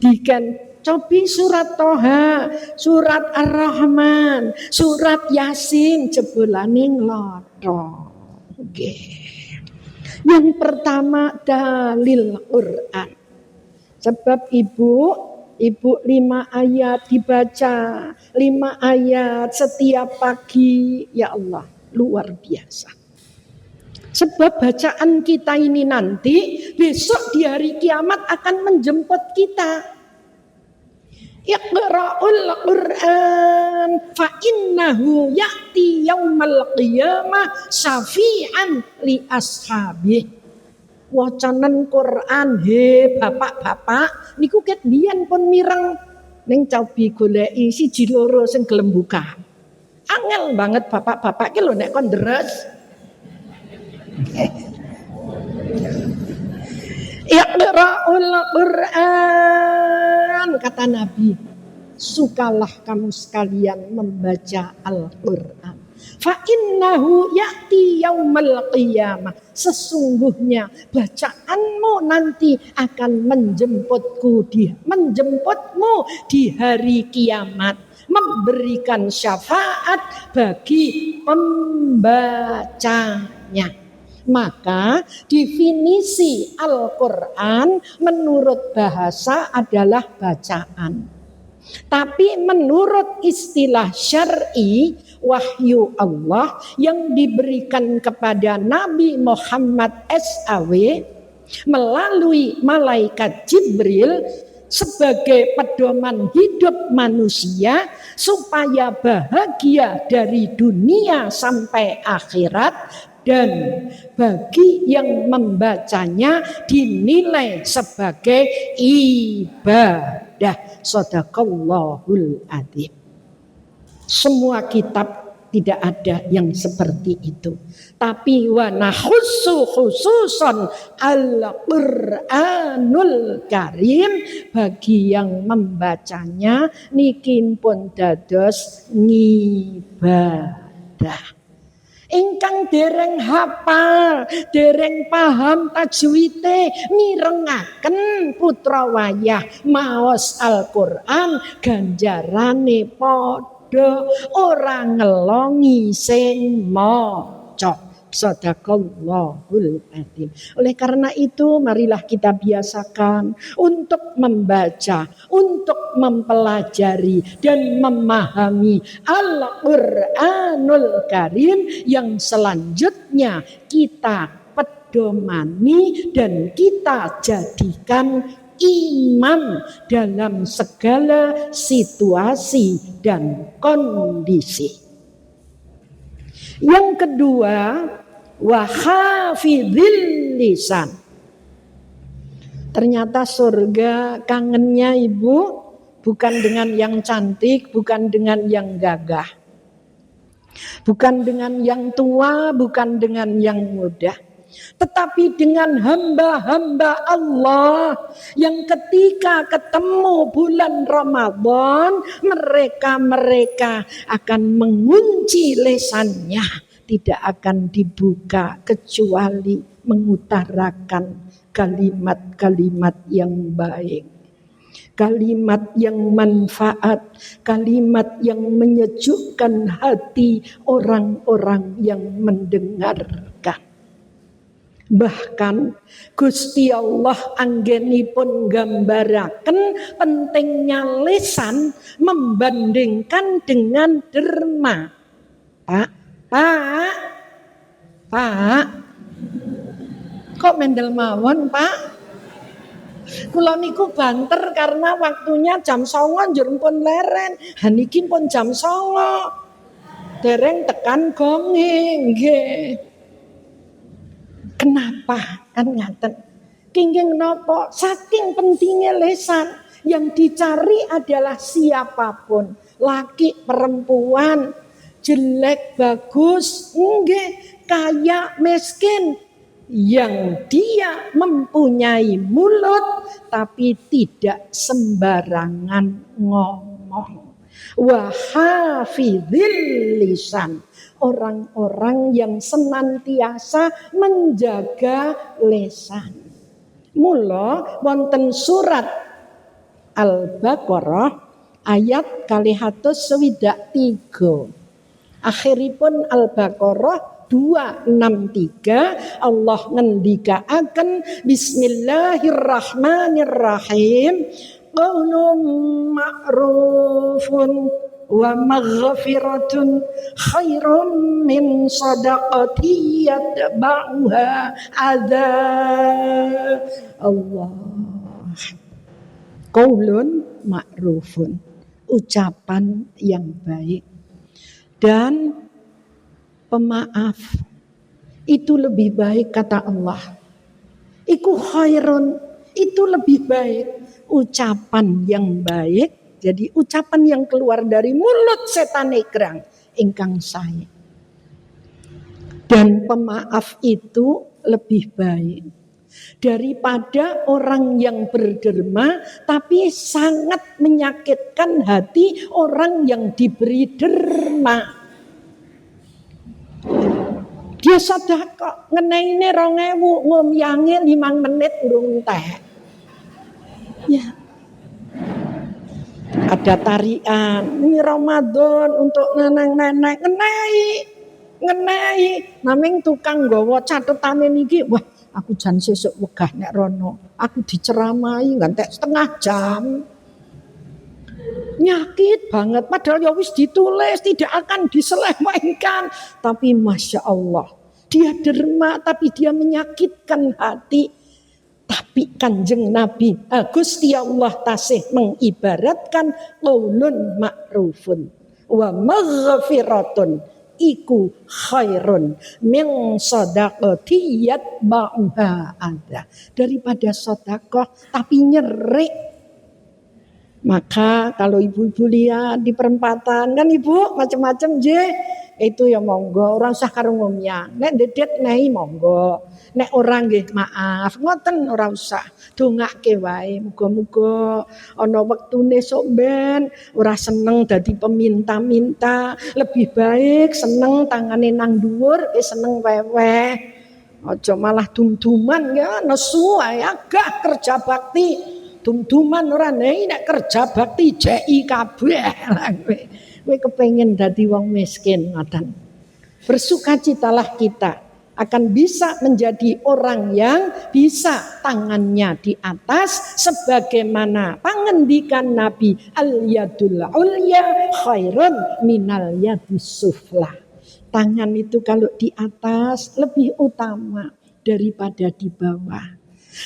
Diken cobi surat Toha, surat Ar-Rahman, surat Yasin, jebulane nglotho. Nggih. Yang pertama dalil Quran. Sebab ibu 5 ayat dibaca, 5 ayat setiap pagi. Ya Allah, luar biasa. Sebab bacaan kita ini nanti besok di hari kiamat akan menjemput kita. Iqra'ul Qur'an fa innahu ya'ti yaumal qiyamah syafi'an li ashabi. Wacanan Quran he bapak-bapak niku ket biyen pun mireng ning cobi goleki siji loro sing gelem buka. Angel banget bapak-bapak ki lho nek kon deres. Iqra'ul Qur'an, kata Nabi, sukalah kamu sekalian membaca Al-Qur'an. Fa innahu ya'ti yaumal qiyamah, sesungguhnya bacaanmu nanti akan menjemputmu di hari kiamat, memberikan syafaat bagi pembacanya. Maka definisi Al-Quran menurut bahasa adalah bacaan. Tapi menurut istilah syar'i, wahyu Allah yang diberikan kepada Nabi Muhammad SAW melalui malaikat Jibril sebagai pedoman hidup manusia supaya bahagia dari dunia sampai akhirat, dan bagi yang membacanya dinilai sebagai ibadah. Shadaqallahul adzim. Semua kitab tidak ada yang seperti itu. Tapi wa nakhussu khususan Al-Qur'anul Karim, bagi yang membacanya nikin pun dados ngibadah. Ingkang dereng hafal, dereng paham tajwide, mirengaken putra wayah maos Al-Qur'an, ganjarane padha, ora ngelongi sing maca. Shadaqallahul adzim. Oleh karena itu marilah kita biasakan untuk membaca, untuk mempelajari dan memahami Al-Qur'anul Karim yang selanjutnya kita pedomani dan kita jadikan imam dalam segala situasi dan kondisi. Yang kedua, wa hafizil lisan. Ternyata surga kangennya ibu bukan dengan yang cantik, bukan dengan yang gagah, bukan dengan yang tua, bukan dengan yang muda. Tetapi dengan hamba-hamba Allah yang ketika ketemu bulan Ramadan, mereka akan mengunci lesannya, tidak akan dibuka kecuali mengutarakan kalimat-kalimat yang baik, kalimat yang manfaat, kalimat yang menyejukkan hati orang-orang yang mendengarkan. Bahkan Gusti Allah anggenipun gambaraken pentingnya lisan membandingkan dengan derma. Pak, kok mendel mawon Pak? Kula niku banter karena waktunya jam 09.00 njur pun leren. Haniki pun jam 09.00. Dereng tekan gonge nggih. Kenapa? Kan ngaten. Kenging nopo? Saking pentingnya lesan. Yang dicari adalah siapapun, laki perempuan, jelek bagus, nggih, kaya miskin, yang dia mempunyai mulut tapi tidak sembarangan ngomong. Wa hafizil lisan, orang-orang yang senantiasa menjaga lisan. Mula wonten surat Al-Baqarah ayat 263. Akhiripun Al-Baqarah 263 Allah ngendikaaken bismillahirrahmanirrahim qaulun ma'rufun wa maghfiratun khairum min sadaqati yatba'uha adza. Allah, qaulun ma'rufun, ucapan yang baik dan pemaaf itu lebih baik, kata Allah. Iku khairun, itu lebih baik. Ucapan yang baik, jadi ucapan yang keluar dari mulut setan egrang ingkang sae. Dan pemaaf itu lebih baik daripada orang yang berderma tapi sangat menyakitkan hati orang yang diberi derma. Dia sedekah ngeneine 2000 ngomyange 5 menit urung entek. Ya. Ada tarian ini Ramadan untuk nenek-nenek ngenai naming tukang nggawa catetane niki, wah aku jan sesuk wegah nek rono aku diceramai ngantek setengah jam. Nyakit banget, padahal ya wis ditulis tidak akan diselewengkan, tapi Masya Allah dia derma tapi dia menyakitkan hati. Tapi Kanjeng Nabi Gusti Allah tasih mengibaratkan qaulun ma'rufun wa maghfiratun iku khairun min sadaqati yatba'uha adza, daripada sedekah tapi nyerik. Maka kalau ibu-ibu lihat di perempatan kan ibu macam-macam je, itu ya monggo, orang usah karo ngomyang. Nek dedet nei monggo, nek orang nggih maaf, ngoten ora usah. Dongake wae, muga-muga ana wektune sok ben ora seneng dadi peminta-minta, lebih baik seneng tangane nang dhuwur, seneng weweh. Aja malah dum-duman ya, nesu ae agak kerja bakti. Dum-duman ora nek kerja bakti jeki kabeh. Kowe kepengin dadi wong miskin ngoten. Bersukacitalah kita akan bisa menjadi orang yang bisa tangannya di atas sebagaimana pangendikan Nabi al-yadul ulya khairun minal yadis sufla. Tangan itu kalau di atas lebih utama daripada di bawah.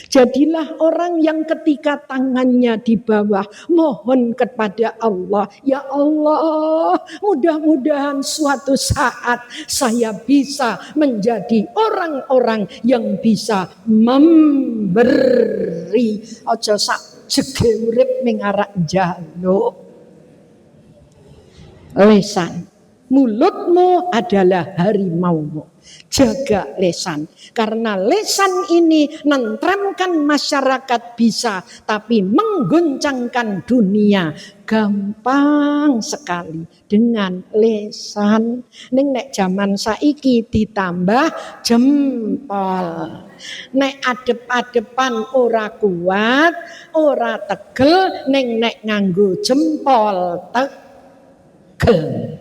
Jadilah orang yang ketika tangannya di bawah mohon kepada Allah, ya Allah, mudah-mudahan suatu saat saya bisa menjadi orang-orang yang bisa memberi. Aja sak jege urip ning arek njaluk. Lisan mulutmu adalah harimaumu. Jaga lesan, karena lesan ini nentramkan masyarakat bisa, tapi mengguncangkan dunia gampang sekali dengan lesan. Ning nek zaman saiki ditambah jempol. Nek adep-adepan ora kuat, ora tegel, ning nek nganggo jempol tegel.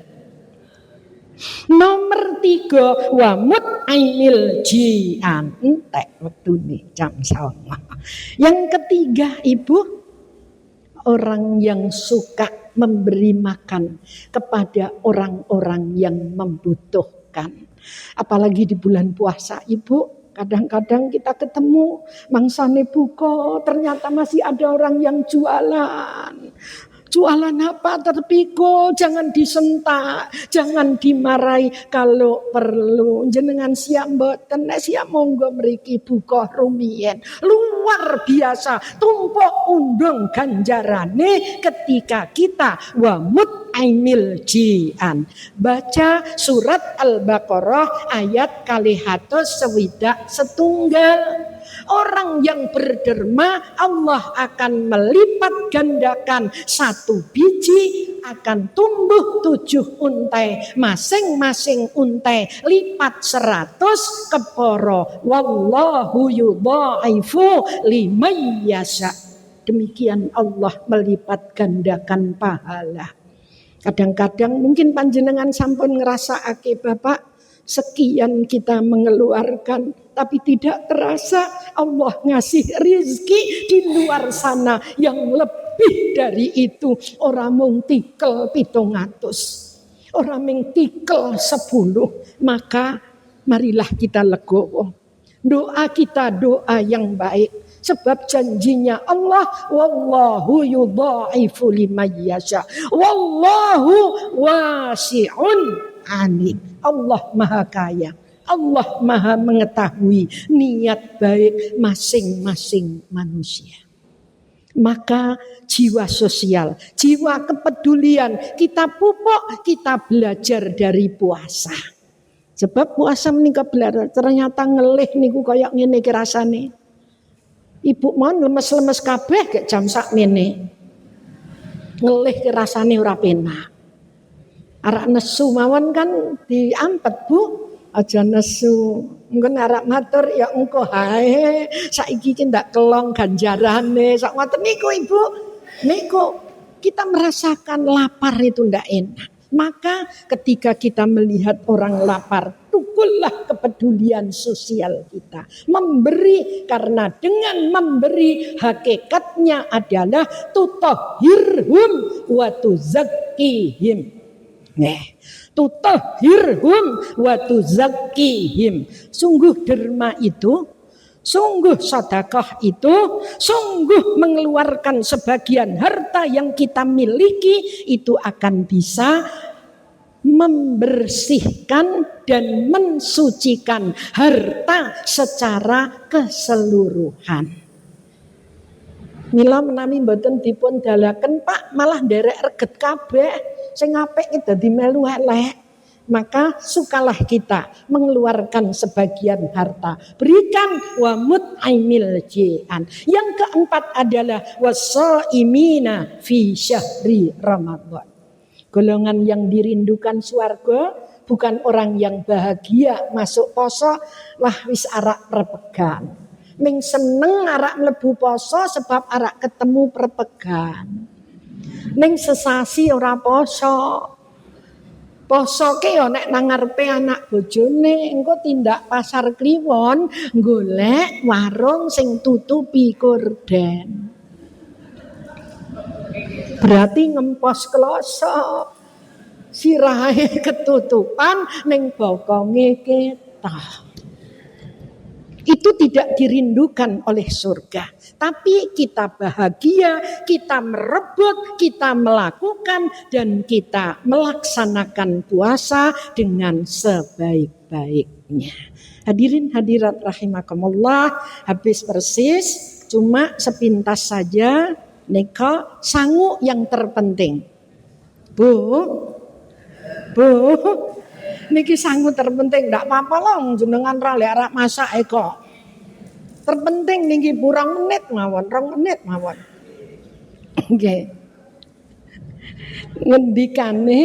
Nomor 3 wamut ainil jian, entek wektune jam 09.00. Yang ketiga, Ibu, orang yang suka memberi makan kepada orang-orang yang membutuhkan. Apalagi di bulan puasa, Ibu, kadang-kadang kita ketemu mangsane buka, ternyata masih ada orang yang jualan. Jualan apa terpikul, jangan disentak, jangan dimarahi kalau perlu. Jenengan siap mboten, nek siap monggo mriki buka rumiyin. Luar biasa, tumpuk undung ganjarane ketika kita wa mut'aimil jian. Baca surat Al-Baqarah ayat 271. Orang yang berderma Allah akan melipat gandakan 1 biji akan tumbuh 7 untai, masing-masing untai lipat 100 keporo. Wallahu yudhaifu liman yasha. Demikian Allah melipat gandakan pahala. Kadang-kadang mungkin panjenengan sampun ngrasakake Bapak, sekian kita mengeluarkan, tapi tidak terasa Allah ngasih rizki di luar sana yang lebih dari itu. Orang mung tikel 700, orang mung tikel 10. Maka marilah kita legowo. Doa kita doa yang baik. Sebab janjinya Allah, wallahu yudhaifu liman yasha, wallahu wasi'un alim. Allah maha kaya, Allah maha mengetahui niat baik masing-masing manusia. Maka jiwa sosial, jiwa kepedulian kita pupuk, kita belajar dari puasa. Sebab puasa menika belajar, ternyata ngelih niku kayak ngene iki rasane. Ibu mohon lemes-lemes kabeh gek jam sakmene. Ngelih ki rasane ora penak. Arak nesu mawon kan diampet, Bu. Aja nesu. Mungkin arak matur ya engko hae. Saiki ki ndak kelong ganjarane. Sak ngoten niku, Ibu. Niku kita merasakan lapar itu ndak enak. Maka ketika kita melihat orang lapar, tukullah kepedulian sosial kita. Memberi, karena dengan memberi hakikatnya adalah tutahhirhum wa tuzakkihim. Tutahhirhum wa tuzakkihim. Sungguh derma itu, sungguh sedekah itu, sungguh mengeluarkan sebagian harta yang kita miliki itu akan bisa membersihkan dan mensucikan harta secara keseluruhan. Mila menami mboten dipun dalaken Pak, malah nderek reget kabeh. Sing apik iki dadi melu elek. Maka sukalah kita mengeluarkan sebagian harta. Berikan wa mut'aimil jian. Yang keempat adalah wasaimina fi syahri Ramadan. Golongan yang dirindukan swarga bukan orang yang bahagia masuk poso lah wis arak perpegan. Ming seneng arak mlebu poso sebab arak ketemu perpegan. Ning sesasi ora poso. Poso ke yo nek nang ngarepe anak bojone engko tindak pasar kliwon golek warung sing tutupi gorden. Berarti ngempos kloso. Sirahe ketutupan ning bokonge ketok. Itu tidak dirindukan oleh surga. Tapi kita bahagia, kita merebut, kita melakukan, dan kita melaksanakan puasa dengan sebaik-baiknya. Hadirin hadirat rahimakumullah, habis persis, cuma sepintas saja, neka sangu yang terpenting. Bu, Bu, niki sangu terpenting ndak apa-apa loh jenengan ra lek arek masak kok. Terpenting niki burang menit mawon, 2 menit mawon. Nggih. Ngendikane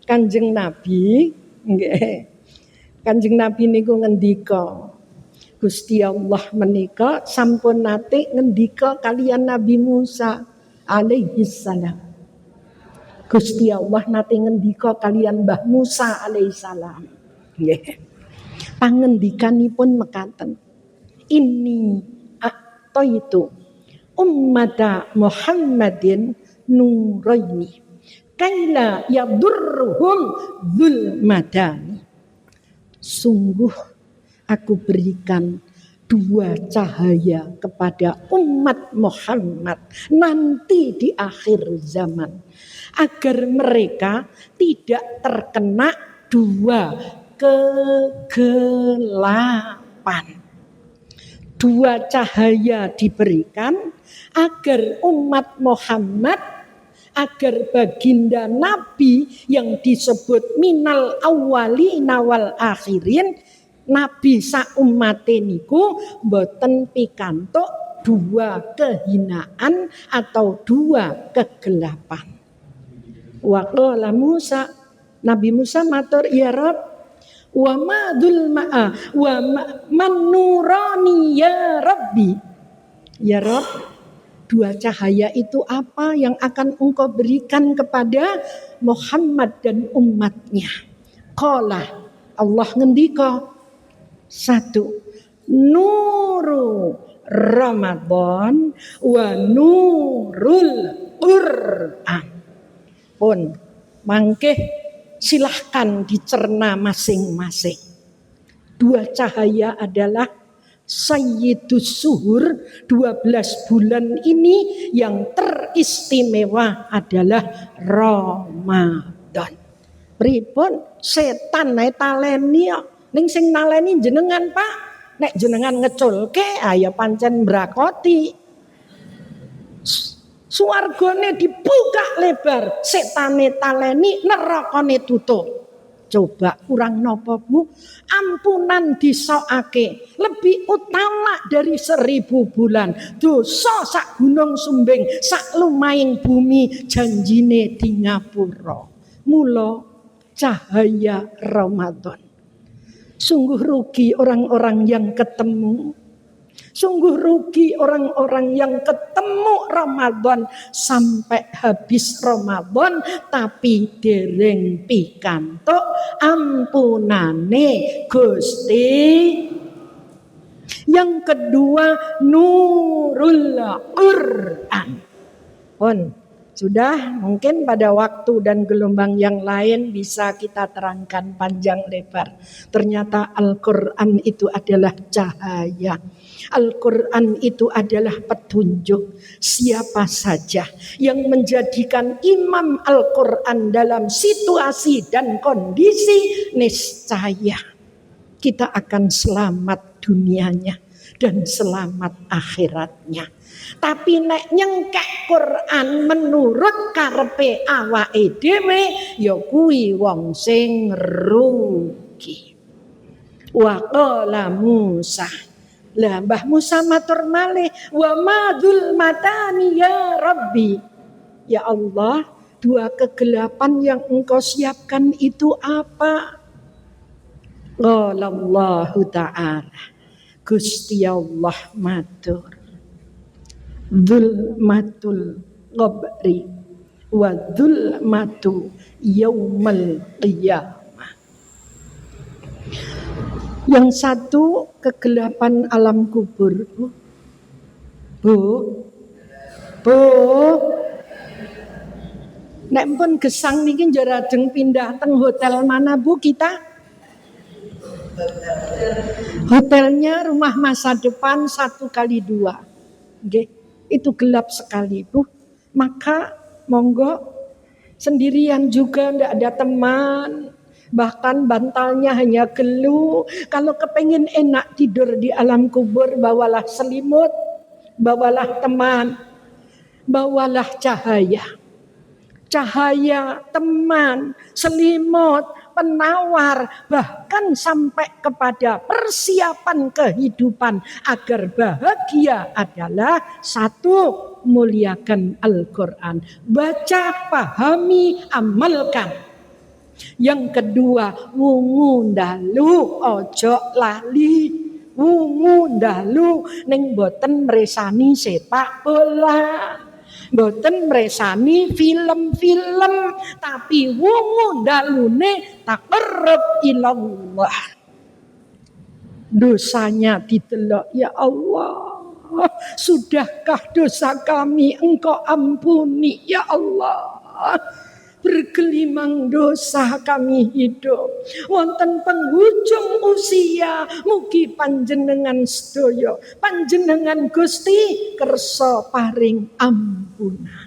Kanjeng Nabi, nggih. Kanjeng Nabi niku ngendika, Gusti Allah menika sampun nate ngendika kalian Nabi Musa alaihi salam. Gusti Allah nate ngendika kalian Mbah Musa alaihi salam. Nggih. Pangendikanipun mekaten. Ini ataitu ummata Muhammadin nuraini kaila yadurruhum zulmadani. Sungguh aku berikan 2 cahaya kepada umat Muhammad nanti di akhir zaman agar mereka tidak terkena 2 kegelapan. 2 cahaya diberikan agar umat Muhammad, agar baginda Nabi yang disebut minal awwalina wal akhirin, Nabi sak umate niku mboten pikantuk 2 kehinaan atau 2 kegelapan. Wa qala Musa, Nabi Musa matur, ya Rabb, wa madul ma'a wa manurani ya Rabbi. Ya Rabb, 2 cahaya itu apa yang akan engkau berikan kepada Muhammad dan umatnya? Qala, Allah ngendika, 1 nuru Ramadan wa nurul Qur'an. Pun mangke silahkan dicerna masing-masing. 2 cahaya adalah Sayyidus Suhur, 12 bulan ini yang teristimewa adalah Ramadan. Pripun setan nae taleni ning sing naleni jenengan Pak, nek jenengan ngeculke ya pancen brakoti. Suwargane dibuka lebar, setane taleni, nerakane tutup. Coba kurang nopo Bu? Ampunan disokake lebih utama dari 1000 bulan. Dosa sak gunung sumbing, sak lumahing bumi, janjine di ngapura. Mula cahaya Ramadan. Sungguh rugi orang-orang yang ketemu. Sungguh rugi orang-orang yang ketemu Ramadan sampai habis Ramadan tapi dereng pikantuk ampunane Gusti. Yang kedua, nurul Qur'an. Pun sudah mungkin pada waktu dan gelombang yang lain bisa kita terangkan panjang lebar. Ternyata Al-Quran itu adalah cahaya. Al-Quran itu adalah petunjuk. Siapa saja yang menjadikan imam Al-Quran dalam situasi dan kondisi, niscaya kita akan selamat dunianya dan selamat akhiratnya. Tapi nek nyengkek Quran menurut karepe awake dhewe ya kuwi wong sing rugi. Wa qala Musa, lah Mbah Musa matur malih, wa madul matani ya Rabbi. Ya Allah, 2 kegelapan yang engkau siapkan itu apa? Qala Allahu ta'ala, Gusti Allah matur, dzulmatul qabri wa dzulmatu yaumal qiyamah. Yang satu kegelapan alam kubur. Bu. Nek pun gesang niki jarajeng pindah teng hotel mana Bu kita? Hotelnya Rumah Masa Depan 1x2. Nggih. Itu gelap sekali Bu. Maka monggo sendirian juga, tidak ada teman, bahkan bantalnya hanya gelu. Kalau kepengin enak tidur di alam kubur, bawalah selimut, bawalah teman, bawalah cahaya. cahaya, teman, selimut, penawar, bahkan sampai kepada persiapan kehidupan agar bahagia adalah satu, muliakan Al-Quran. Baca, pahami, amalkan. Yang kedua, wungu ndalu ojo lali. Wungu ndalu ning boten mresani sepak bola. Mboten mresani film-film, tapi wungu dalune taqarrub ilallah. Dosanya didelok, ya Allah, sudahkah dosa kami Engkau ampuni, ya Allah. Bergelimang dosa kami hidup wonten penghujung usia, mugi panjenengan sedaya, panjenengan Gusti kersa paring ampunan.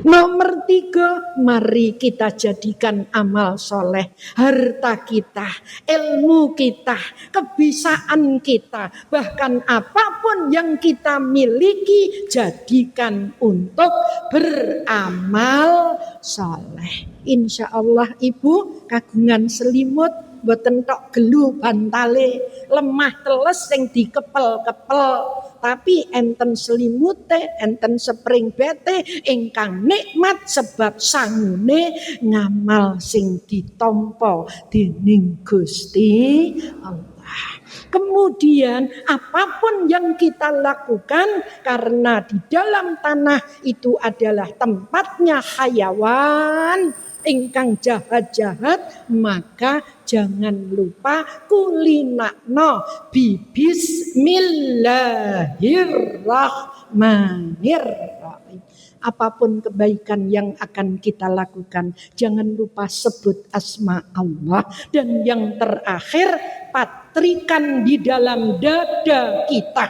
Nomor 3, mari kita jadikan amal soleh, harta kita, ilmu kita, kebisaan kita, bahkan apapun yang kita miliki, jadikan untuk beramal soleh. Insya Allah ibu kagungan selimut, boten tok gelu bantale, lemah teles sing dikepel-kepel, tapi enten selimute, enten spring bete ingkang nikmat sebab sangune ngamal sing ditampa dening Gusti Allah. Kemudian apapun yang kita lakukan, karena di dalam tanah itu adalah tempatnya hayawan ingkang jahat-jahat, maka jangan lupa kulinakno bismillahirrahmanirrahim. Apapun kebaikan yang akan kita lakukan, jangan lupa sebut asma Allah. Dan yang terakhir, patrikan di dalam dada kita,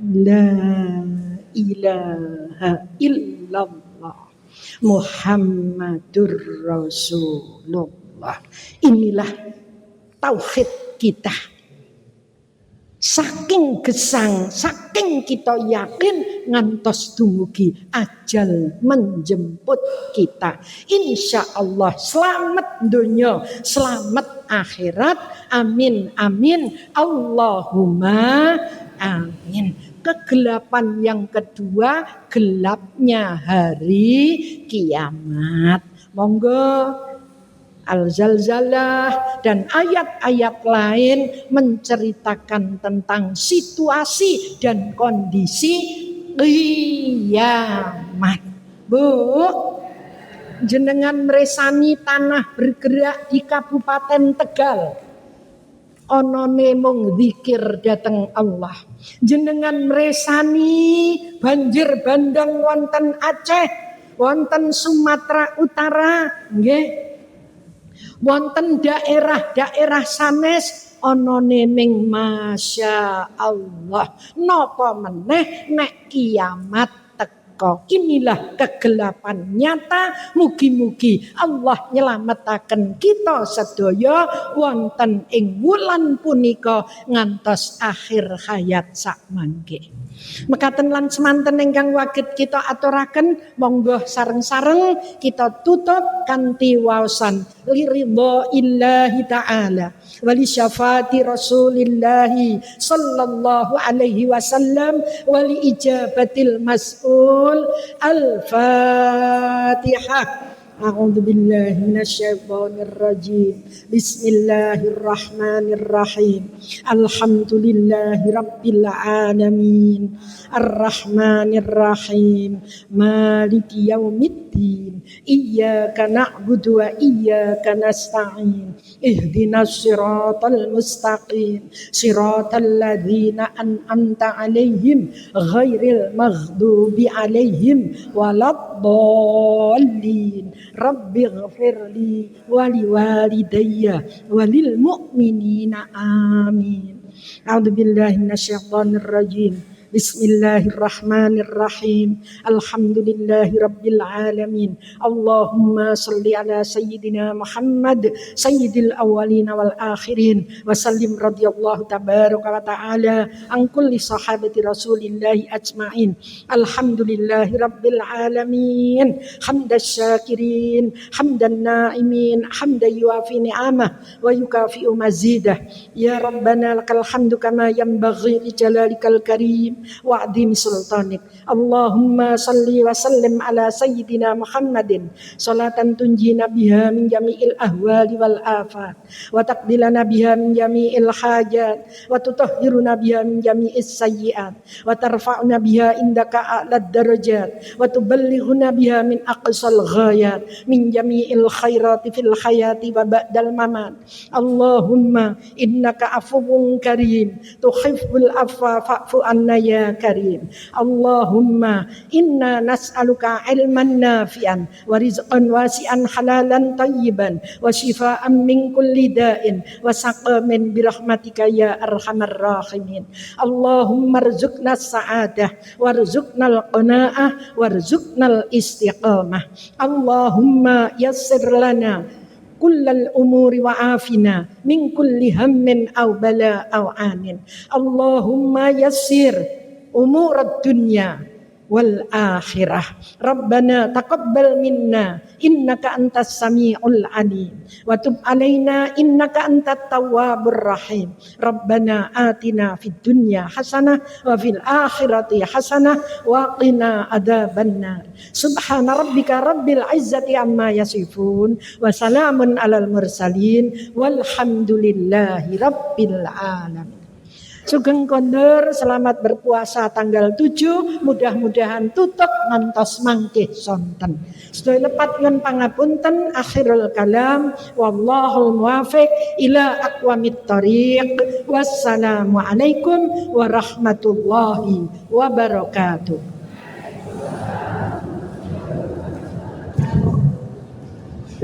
la ilaha illallah Muhammadur Rasulullah. Inilah tauhid kita. Saking gesang, saking kita yakin, ngantos dumugi ajal menjemput kita. Insya Allah selamat dunia, selamat akhirat. Amin, amin. Allahumma amin. Kegelapan yang kedua, gelapnya hari kiamat. Monggo Al-Zalzalah dan ayat-ayat lain menceritakan tentang situasi dan kondisi kiamat. Bu, jenengan meresani tanah bergerak di Kabupaten Tegal, onone mung zikir dateng Allah. Jenengan meresani banjir bandang wonten Aceh, wonten Sumatera Utara, nggih. Wonten daerah-daerah sanes onone ming masya Allah. Napa meneh nek kiamat teko. Inilah kegelapan nyata. Mugi-mugi Allah nyelametaken kita sedaya wonten ing wulan punika ngantos akhir hayat sak mangke. Mekaten lan semanten ingkang waget kita aturaken, monggo sareng-sareng kita tutup kanthi waosan liridha illahi ta'ala wa li syafaati rasulillahi sallallahu alaihi wasallam wa li ijabatil mas'ul. Al-Fatihah. A'udzu billahi minasyaitonir rajim. Bismillahirrahmanirrahim. Alhamdulillahi rabbil alamin. Arrahmanirrahim. Maliki yaumiddin. Iyyaka na'budu wa iyyaka nasta'in. Ihdinas siratal mustaqim. Siratal ladzina an'amta 'alaihim ghairil maghdubi 'alaihim waladdallin. Rabbi ghfirli wali walidayya walil mu'minina amin. A'udzu billahi minasyaitonir rajim. Bismillahirrahmanirrahim. Alhamdulillahi rabbil alamin. Allahumma salli ala sayyidina Muhammad sayyidil awwalin wal akhirin wa sallim radhiyallahu tabaraka wa ta'ala an kulli sahabati rasulillahi ajmain. Alhamdulillahi rabbil alamin. Hamdas syakirin, hamdan na'imin, hamdan yuafi ni'amah wa yukafi'u mazidah. Ya Rabbana lakal hamdu kama yanbaghi li jalalikal karim wa 'azimi sultanik. Allahumma salli wa sallim ala sayyidina Muhammadin salatan tunjina biha min jami'il ahwali wal afat wa taqbilana biha min jami'il hajat wa tutahhiruna biha min jami'is sayyi'at wa tarfa'una biha indaka a'lad darajat wa tuballighuna biha min aqsal ghayat min jami'il khairati fil hayati wa ba'dal mamat. Allahumma innaka afuwun karim tuhibbul afwa fa'fu anna ya karim. Allahumma inna nas'aluka ilman nafi'an wa rizqan wasi'an halalan tayyiban wa shifaa'an min kulli da'in wa saqamin birahmatika ya arhamar rahimin. Allahumma rzuqna sa'adah warzuqnal qanaa'ah warzuqnal istiqamah. Allahumma yassir lana kullal umuri wa afina min kulli hammin aw bala aw anin. Allahumma yassir umurad dunya wal akhirah. Rabbana taqabbal minna innaka antas samiul alim wa tub alaina innaka antat tawwabur rahim. Rabbana atina fid dunya hasanah wa fil akhirati hasanah wa qina adzabannar. Subhana rabbika rabbil izzati amma yasifun wa salamun alal mursalin walhamdulillahi rabbil alamin. Sugeng kondur, selamat berpuasa tanggal 7, mudah-mudahan tutup ngantos mangkih sonten. Sedaya lepat nyuwun pangapunten, akhirul kalam, wallahul muwaffiq ila aqwamit thoriq. Wassalamualaikum warahmatullahi wabarakatuh.